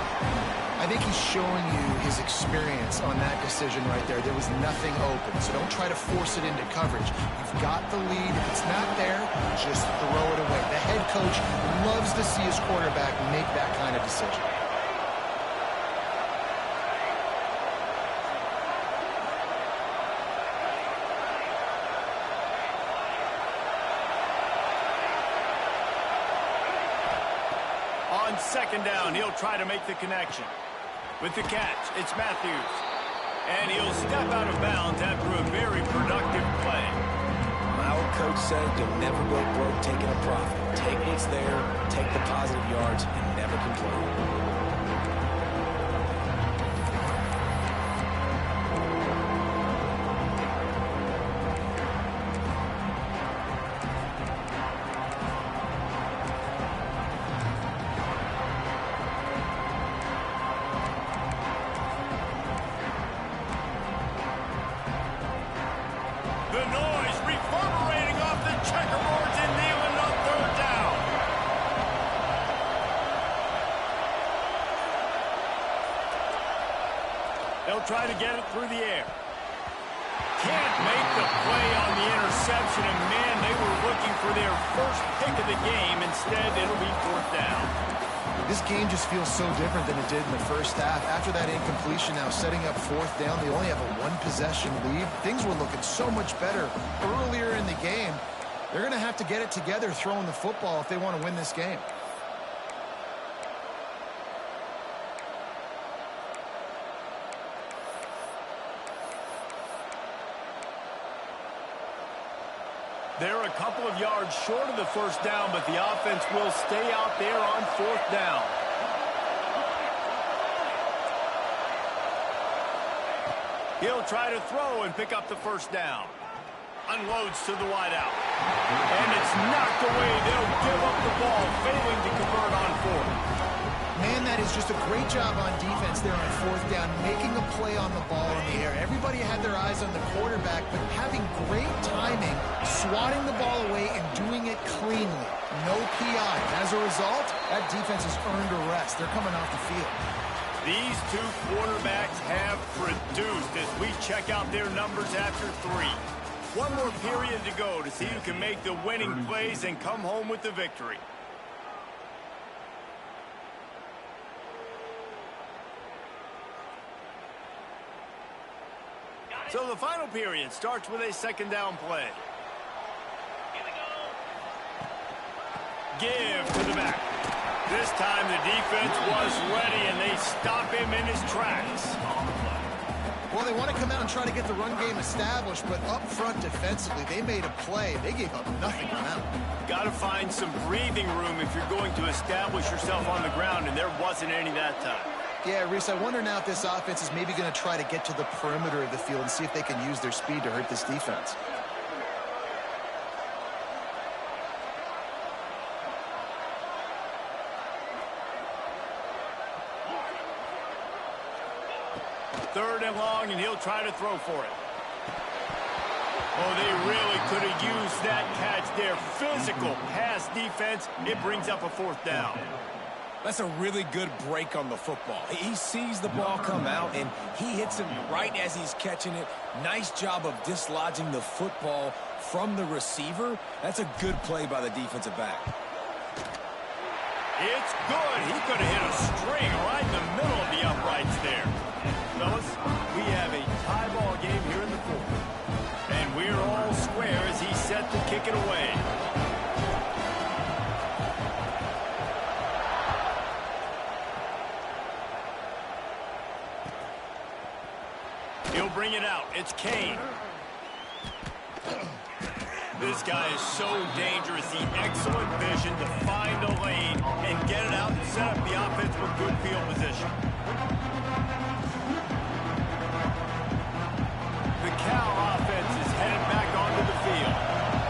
I think he's showing you his experience on that decision right there. There was nothing open, so don't try to force it into coverage. You've got the lead. If it's not there, just throw it away. The head coach loves to see his quarterback make that kind of decision. On second down, he'll try to make the connection. With the catch, it's Matthews. And he'll step out of bounds after a very productive play. How coach said, you'll never go broke taking a profit. Take what's there, take the positive yards, and never complain. The noise reverberating off the checkerboards and kneeling on third down. They'll try to get it through the air. Can't make the play on the interception, and man, they were looking for their first pick of the game. Instead, it'll be fourth down. This game just feels so different than it did in the first half. After that incompletion, now setting up fourth down, they only have a one-possession lead. Things were looking so much better earlier in the game. They're going to have to get it together throwing the football if they want to win this game. They're a couple of yards short of the first down, but the offense will stay out there on fourth down. He'll try to throw and pick up the first down. Unloads to the wideout. And it's knocked away. They'll give up the ball, failing to convert on fourth. Man, that is just a great job on defense there on fourth down, making a play on the ball in the air. Everybody had their eyes on the quarterback, but having great timing, swatting the ball away, and doing it cleanly. No PI. As a result, that defense has earned a rest. They're coming off the field. These two quarterbacks have produced as we check out their numbers after 3. One more period to go to see who can make the winning plays and come home with the victory. So the final period starts with a second down play. Give to the back. This time the defense was ready and they stop him in his tracks. Well, they want to come out and try to get the run game established, but up front defensively, they made a play. They gave up nothing on that one. Got to find some breathing room if you're going to establish yourself on the ground, and there wasn't any that time. Yeah, Reese, I wonder now if this offense is maybe going to try to get to the perimeter of the field and see if they can use their speed to hurt this defense. Third and long, and he'll try to throw for it. Oh, they really could have used that catch there. Physical pass defense. It brings up a fourth down. That's a really good break on the football. He sees the ball come out, and he hits him right as he's catching it. Nice job of dislodging the football from the receiver. That's a good play by the defensive back. It's good. He could have hit a string right in the middle of the uprights there. Fellas, we have a tie ball game here in the fourth. And we're all square as he's set to kick it away. He'll bring it out. It's Kane. This guy is so dangerous. The excellent vision to find a lane and get it out and set up the offense with good field position. The Cal offense is headed back onto the field.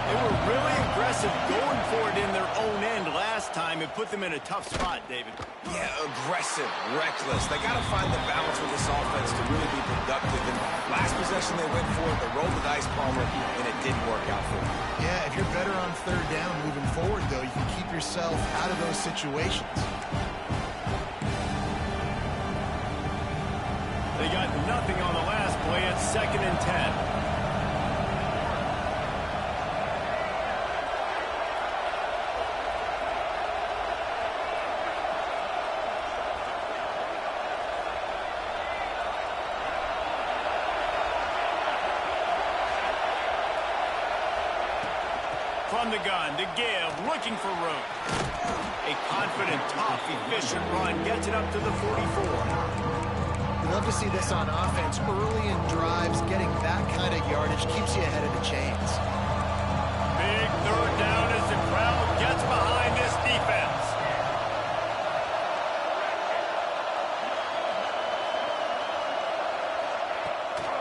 They were really aggressive going for it in their own end last time. It put them in a tough spot, David. Yeah, aggressive, reckless. They got to find the balance with this offense to really be productive. And last possession they went for it, they rolled the dice, Palmer, and it didn't work out for them. Yeah, if you're better on third down moving forward, though, you can keep yourself out of those situations. They got nothing on the last play. It's 2nd and 10. From the gun to give, looking for room. A confident, tough, efficient run gets it up to the 44. You love to see this on offense. Early in drives, getting that kind of yardage keeps you ahead of the chains. Big third down as the crowd gets behind this defense.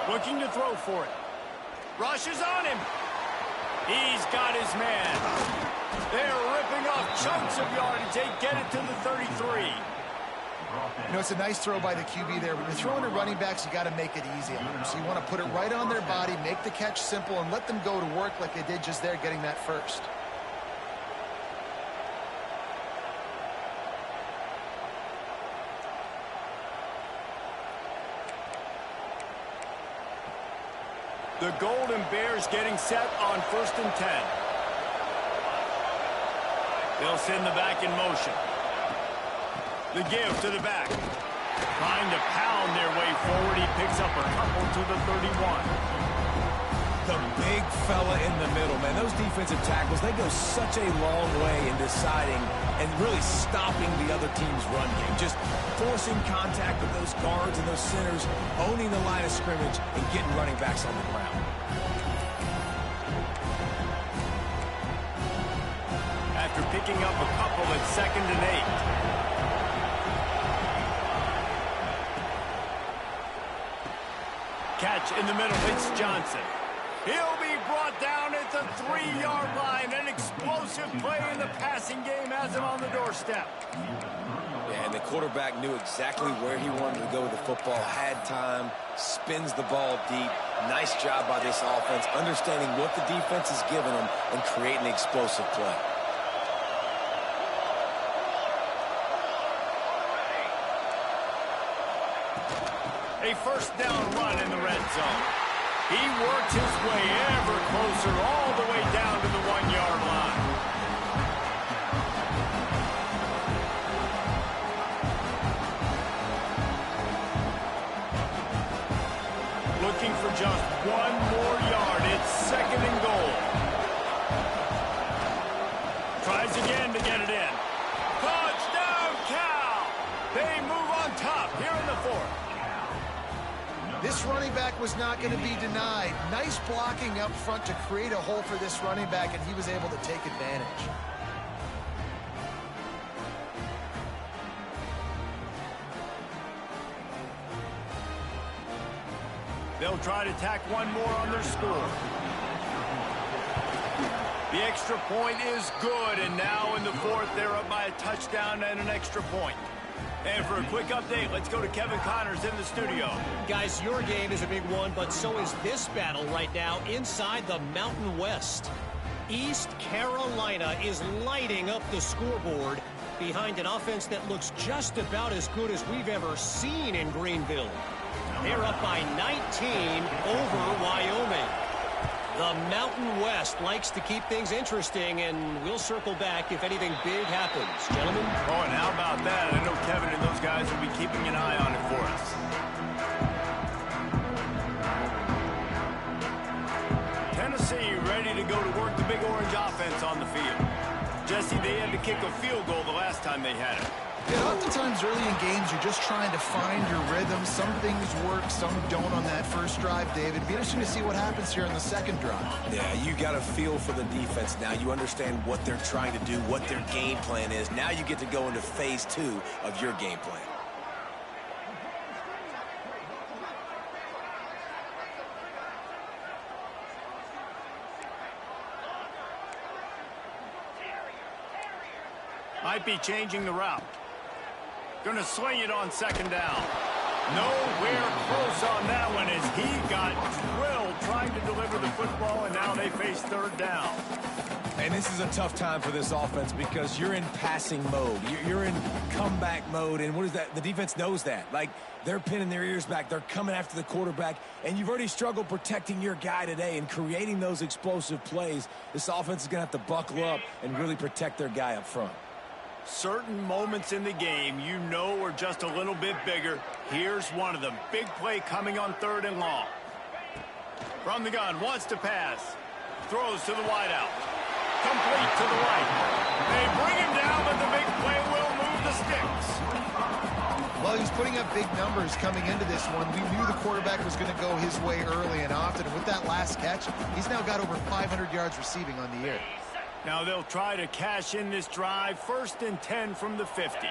Looking to throw for it. Rushes on him. He's got his man. They're ripping off chunks of yardage. They get it to the 33. You know, it's a nice throw by the QB there. When you're throwing to running backs, you got to make it easy on them. So you want to put it right on their body, make the catch simple, and let them go to work like they did just there, getting that first. The Golden Bears getting set on 1st and 10. They'll send the back in motion. The give to the back. Trying to pound their way forward. He picks up a couple to the 31. The big fella in the middle, man. Those defensive tackles, they go such a long way in deciding and really stopping the other team's run game. Just forcing contact with those guards and those centers, owning the line of scrimmage, and getting running backs on the ground. After picking up a couple at 2nd and 8. Catch in the middle. It's Johnson. He'll be brought down at the 3-yard line. An explosive play in the passing game has him on the doorstep. Yeah, and the quarterback knew exactly where he wanted to go with the football, had time, spins the ball deep. Nice job by this offense, understanding what the defense is giving them and creating an explosive play. A first down run in the red zone. He works his way ever closer all the way down to the 1-yard line. Looking for just 1 more yard. It's 2nd and goal. Tries again to get it in. Touchdown, Cal! They move on top here in the 4th. This running back was not going to be denied. Nice blocking up front to create a hole for this running back, and he was able to take advantage. They'll try to tack 1 more on their score. The extra point is good, and now in the 4th, they're up by a touchdown and an extra point. And for a quick update, let's go to Kevin Connors in the studio. Guys, your game is a big one, but so is this battle right now inside the Mountain West. East Carolina is lighting up the scoreboard behind an offense that looks just about as good as we've ever seen in Greenville. They're up by 19 over Wyoming. The Mountain West likes to keep things interesting, and we'll circle back if anything big happens. Gentlemen? Oh, and how about that? I know Kevin and those guys will be keeping an eye on it for us. Tennessee ready to go to work the Big Orange offense on the field. Jesse, they had to kick a field goal the last time they had it. Yeah, oftentimes early in games, you're just trying to find your rhythm. Some things work, some don't on that first drive, David. It'd be interesting to see what happens here on the 2nd drive. Yeah, you got a feel for the defense now. You understand what they're trying to do, what their game plan is. Now you get to go into phase 2 of your game plan. Might be changing the route. Gonna sling it on 2nd down. Nowhere close on that one as he got drilled trying to deliver the football, and now they face 3rd down. And this is a tough time for this offense because you're in passing mode. You're in comeback mode, and what is that? The defense knows that. Like, they're pinning their ears back. They're coming after the quarterback, and you've already struggled protecting your guy today and creating those explosive plays. This offense is going to have to buckle up and really protect their guy up front. Certain moments in the game you know are just a little bit bigger. Here's one of them. Big play coming on 3rd and long. From the gun, wants to pass. Throws to the wideout. Complete to the right. They bring him down, but the big play will move the sticks. Well, he was putting up big numbers coming into this one. We knew the quarterback was going to go his way early and often. And with that last catch, he's now got over 500 yards receiving on the year. Now they'll try to cash in this drive. 1st and 10 from the 50.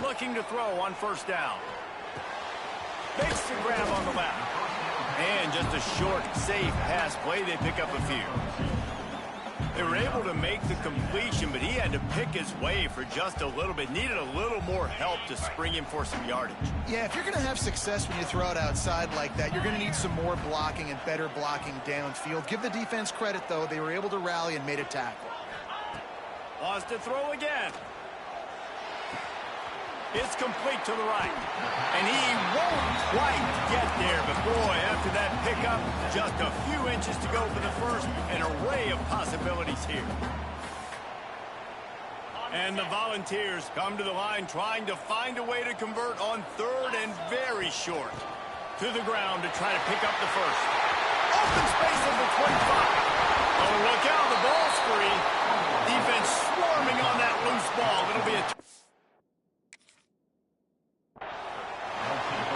Looking to throw on 1st down. Makes the grab on the left. And just a short, safe pass play. They pick up a few. They were able to make the completion, but he had to pick his way for just a little bit. Needed a little more help to spring him for some yardage. Yeah, if you're going to have success when you throw it outside like that, you're going to need some more blocking and better blocking downfield. Give the defense credit, though. They were able to rally and made a tackle. Wants to throw again. It's complete to the right. And he won't quite get there. But, boy, after that pickup, just a few inches to go for the first. An array of possibilities here. And the Volunteers come to the line trying to find a way to convert on 3rd and very short. To the ground to try to pick up the first. Open space at the 25. Oh, look out. The ball's free. Defense swarming on that loose ball. It'll be a...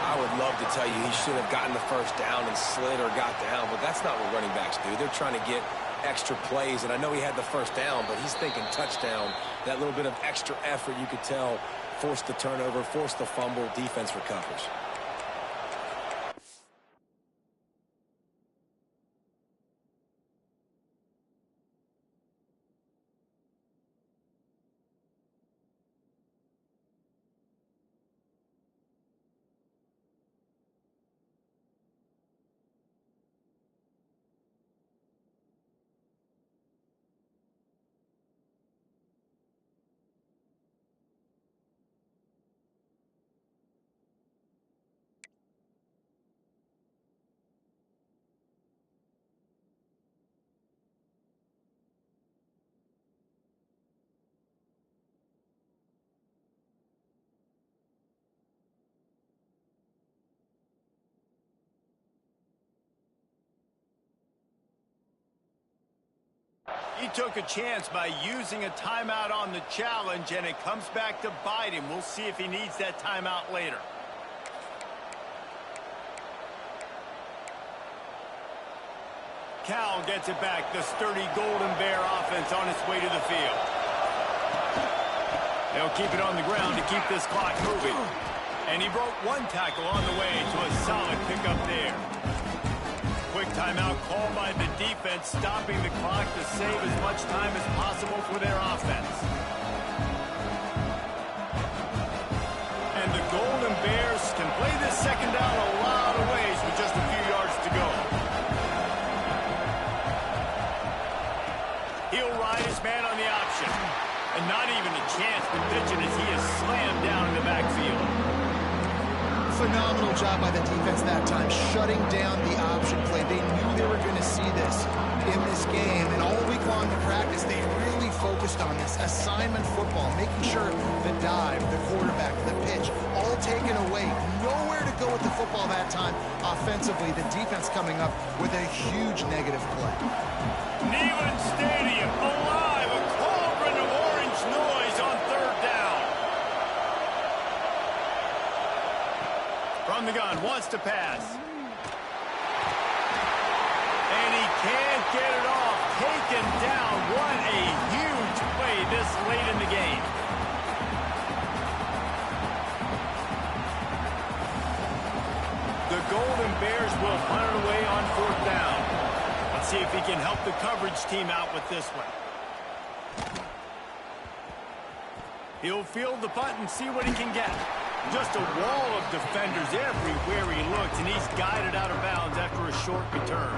I would love to tell you he should have gotten the first down and slid or got down, but that's not what running backs do. They're trying to get extra plays, and I know he had the first down, but he's thinking touchdown. That little bit of extra effort, you could tell, forced the turnover, forced the fumble, defense recovers. He took a chance by using a timeout on the challenge, and it comes back to bite him. We'll see if he needs that timeout later. Cal gets it back. The sturdy Golden Bear offense on its way to the field. They'll keep it on the ground to keep this clock moving. And he broke one tackle on the way to a solid pickup there. Quick timeout called by the defense, stopping the clock to save as much time as possible for their offense. And the Golden Bears can play this second down a lot of ways with just a few yards to go. He'll ride his man on the option. And not even a chance to pitch it as he is slammed down in the backfield. Phenomenal job by the defense that time, shutting down the option play. They knew they were going to see this in this game, and all week long in practice, they really focused on this assignment football, making sure the dive, the quarterback, the pitch, all taken away. Nowhere to go with the football that time. Offensively, the defense coming up with a huge negative play. Neyland Stadium alive, a cauldron of orange noise on 3rd down. From the gun, wants to pass. And he can't get it off. Taken down. What a huge play this late in the game. The Golden Bears will punt it away on 4th down. Let's see if he can help the coverage team out with this one. He'll field the punt and see what he can get. Just a wall of defenders everywhere he looks, and he's guided out of bounds after a short return.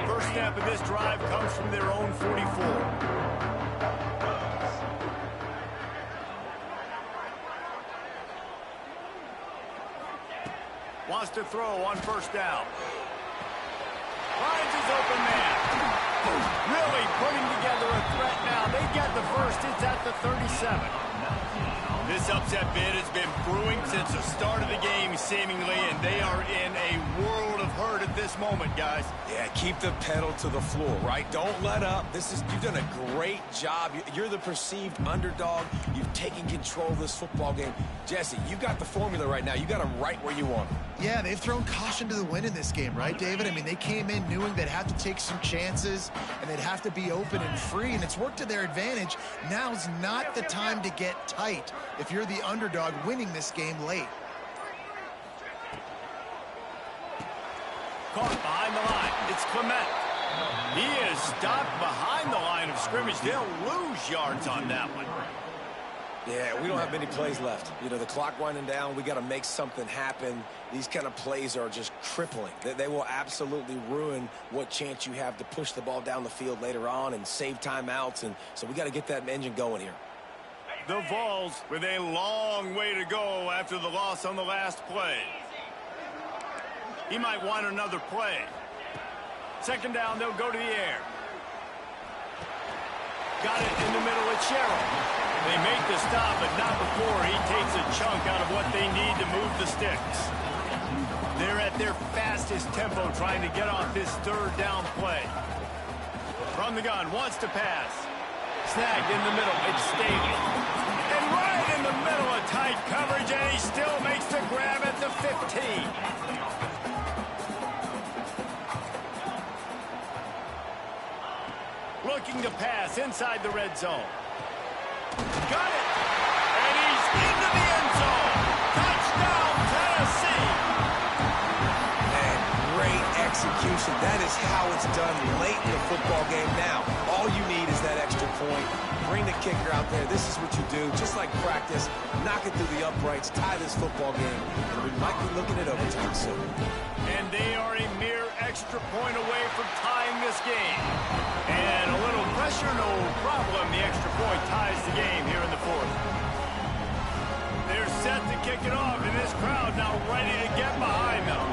First snap of this drive comes from their own 44. Wants to throw on 1st down. Finds his open man. Really putting together a threat now. They get the first it's at the 37. This upset bid has been brewing since the start of the game, seemingly, and they are in a world of hurt at this moment, guys. Yeah, keep the pedal to the floor, right? Don't let up. You've done a great job. You're the perceived underdog. You've taken control of this football game. Jesse, you got the formula right now. You got them right where you want them. Yeah, they've thrown caution to the wind in this game, right, David? I mean, they came in knowing they'd have to take some chances and they'd have to be open and free, and it's worked to their advantage. Now's not the time to get tight if you're the underdog winning this game late. Caught behind the line. It's Clement. He is stopped behind the line of scrimmage. They'll lose yards on that one. Yeah, we don't have many plays left. You know, the clock winding down. We got to make something happen. These kind of plays are just crippling. They will absolutely ruin what chance you have to push the ball down the field later on and save timeouts. And so we got to get that engine going here. The Vols with a long way to go after the loss on the last play. He might want another play. Second down, they'll go to the air. Got it in the middle of Sherrill. They make the stop, but not before he takes a chunk out of what they need to move the sticks. They're at their fastest tempo trying to get off this third down play. From the gun, wants to pass. Snagged in the middle, it's Staley. And right in the middle of tight coverage, and he still makes the grab at the 15. Looking to pass inside the red zone. Got it! And he's into the end zone! Touchdown, Tennessee! And great execution. That is how it's done late in the football game now. All you need is that extra point. Bring the kicker out there. This is what you do. Just like practice, knock it through the uprights, tie this football game, and we might be looking at overtime soon. And they are a mere extra point away from tying this game. And a little pressure, no problem. The extra point ties the game here in the fourth. They're set to kick it off, and this crowd now ready to get behind them.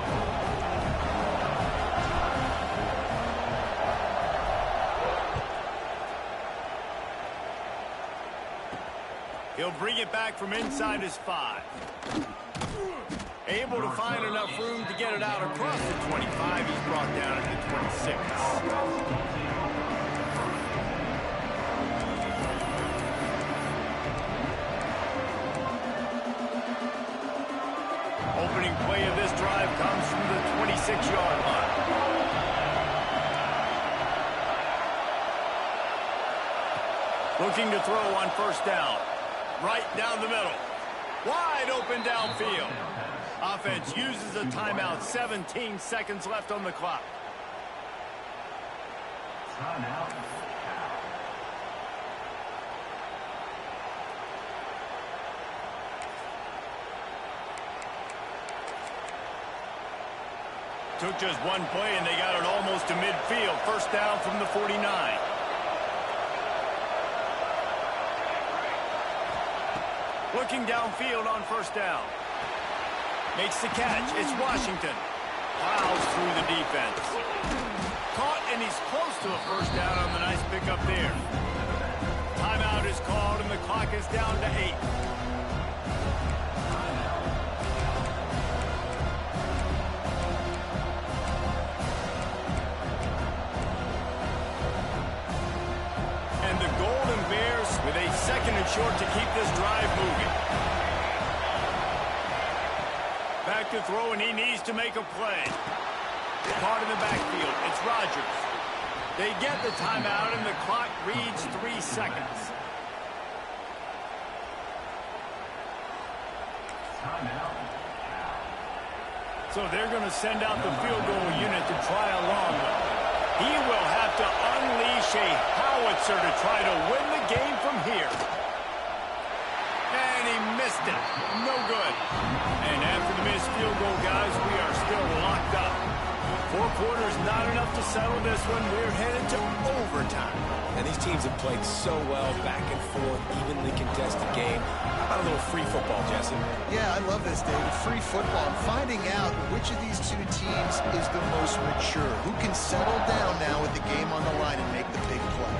He'll bring it back from inside his 5. Able to find enough room to get it out across the 25. He's brought down at the 26. Opening play of this drive comes from the 26-yard line. Looking to throw on first down. Right down the middle. Wide open downfield. Offense uses a timeout. 17 seconds left on the clock. Timeout. Took just one play, and they got it almost to midfield. First down from the 49. Looking downfield on first down. Makes the catch. It's Washington. Plows through the defense. Caught, and he's close to a first down on the nice pickup there. Timeout is called, and the clock is down to 8. And the Golden Bears with a second and short to keep this drive moving. Back to throw, and he needs to make a play. Caught in the backfield. It's Rodgers. They get the timeout, and the clock reads 3 seconds. Timeout. So they're going to send out the field goal unit to try a long one. He will have to unleash a howitzer to try to win the game from here. And he missed it. No good. And after the missed field goal, guys, we are still locked up. 4 quarters, not enough to settle this one. We're headed to overtime. And these teams have played so well, back and forth, evenly contested game. How about a little free football, Jesse? Yeah, I love this, David. Free football. And finding out which of these two teams is the most mature. Who can settle down now with the game on the line and make the big play.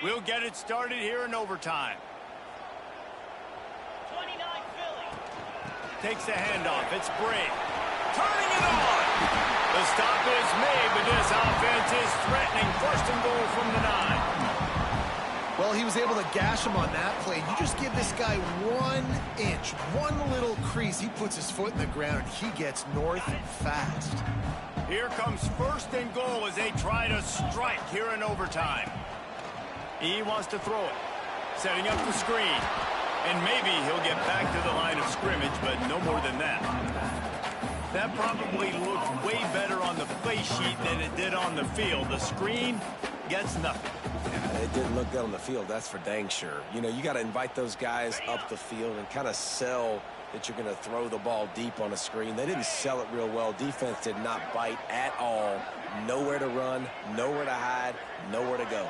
We'll get it started here in overtime. 29 Philly. Takes the handoff. It's Brady. Turning it on. The stop is made, but this offense is threatening. First and goal from the 9. Well, he was able to gash him on that play. You just give this guy 1 inch, one little crease. He puts his foot in the ground, and he gets north fast. Here comes first and goal as they try to strike here in overtime. He wants to throw it. Setting up the screen. And maybe he'll get back to the line of scrimmage, but no more than that. That probably looked way better on the play sheet than it did on the field. The screen gets nothing. Yeah, it didn't look good on the field, that's for dang sure. You know, you got to invite those guys up the field and kind of sell that you're going to throw the ball deep on a screen. They didn't sell it real well. Defense did not bite at all. Nowhere to run, nowhere to hide, nowhere to go.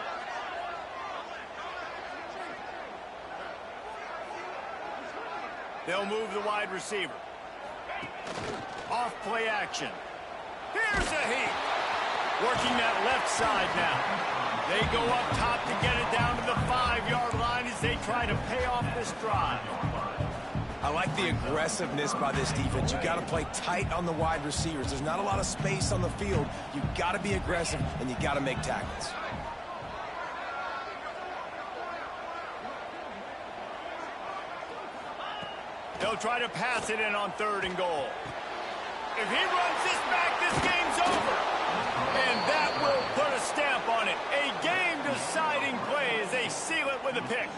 They'll move the wide receiver. Off play action. Here's a heat. Working that left side now. They go up top to get it down to the 5-yard line as they try to pay off this drive. I like the aggressiveness by this defense. You got to play tight on the wide receivers. There's not a lot of space on the field. You got to be aggressive, and you got to make tackles. They'll try to pass it in on 3rd and goal. If he runs this back, this game's over. And that will put a stamp on it. A game-deciding play as they seal it with a pick.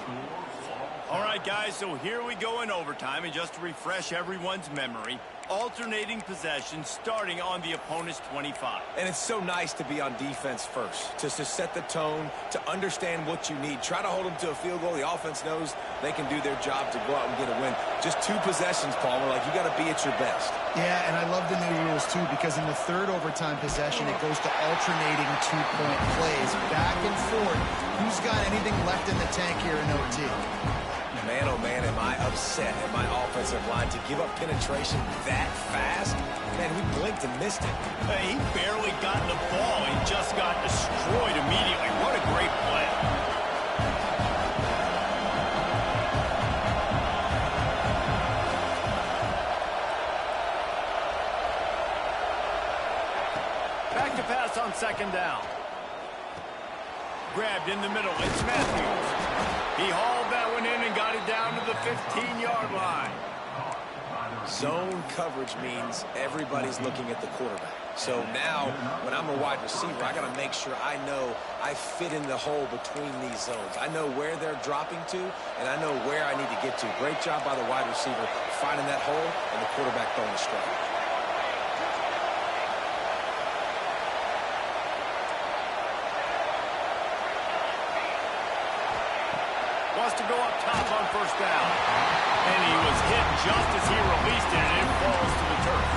All right, guys, so here we go in overtime. And just to refresh everyone's memory, alternating possessions starting on the opponent's 25. And it's so nice to be on defense first, just to set the tone, to understand what you need. Try to hold them to a field goal. The offense knows they can do their job to go out and get a win. Just 2 possessions, Palmer. Like, you got to be at your best. Yeah, and I love the new rules, too, because in the 3rd overtime possession, it goes to alternating 2-point plays. Back and forth. Who's got anything left in the tank here in OT? Man, oh man, am I upset at my offensive line to give up penetration that fast? Man, we blinked and missed it. He barely got the ball. He just got destroyed immediately. What a great play. Back to pass on 2nd down. Grabbed in the middle. It's Matthews. He hauled that one in and got it down to the 15-yard line. Zone coverage means everybody's looking at the quarterback. So now, when I'm a wide receiver, I got to make sure I know I fit in the hole between these zones. I know where they're dropping to, and I know where I need to get to. Great job by the wide receiver finding that hole, and the quarterback throwing a strike. Wants to go up top on 1st down. And he was hit just as he released it, and it falls to the turf.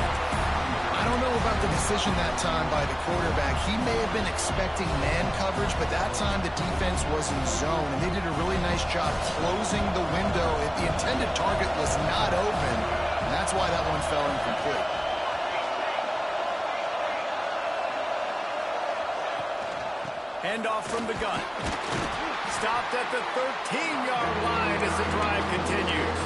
I don't know about the decision that time by the quarterback. He may have been expecting man coverage, but that time the defense was in zone, and they did a really nice job closing the window. The intended target was not open, and that's why that one fell incomplete. Handoff from the gun. Stopped at the 13-yard line as the drive continues.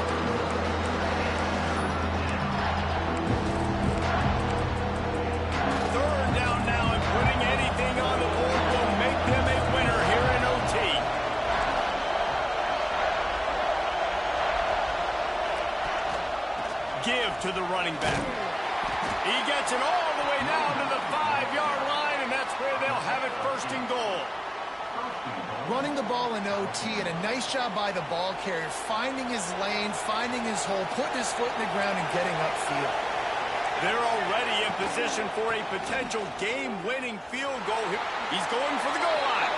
Third down now, and putting anything on the board will make them a winner here in OT. Give to the running back. He gets it all the way down to the 5-yard line, and that's where they'll have it 1st and goal. Running the ball in OT, and a nice job by the ball carrier, finding his lane, finding his hole, putting his foot in the ground, and getting upfield. They're already in position for a potential game-winning field goal. He's going for the goal line.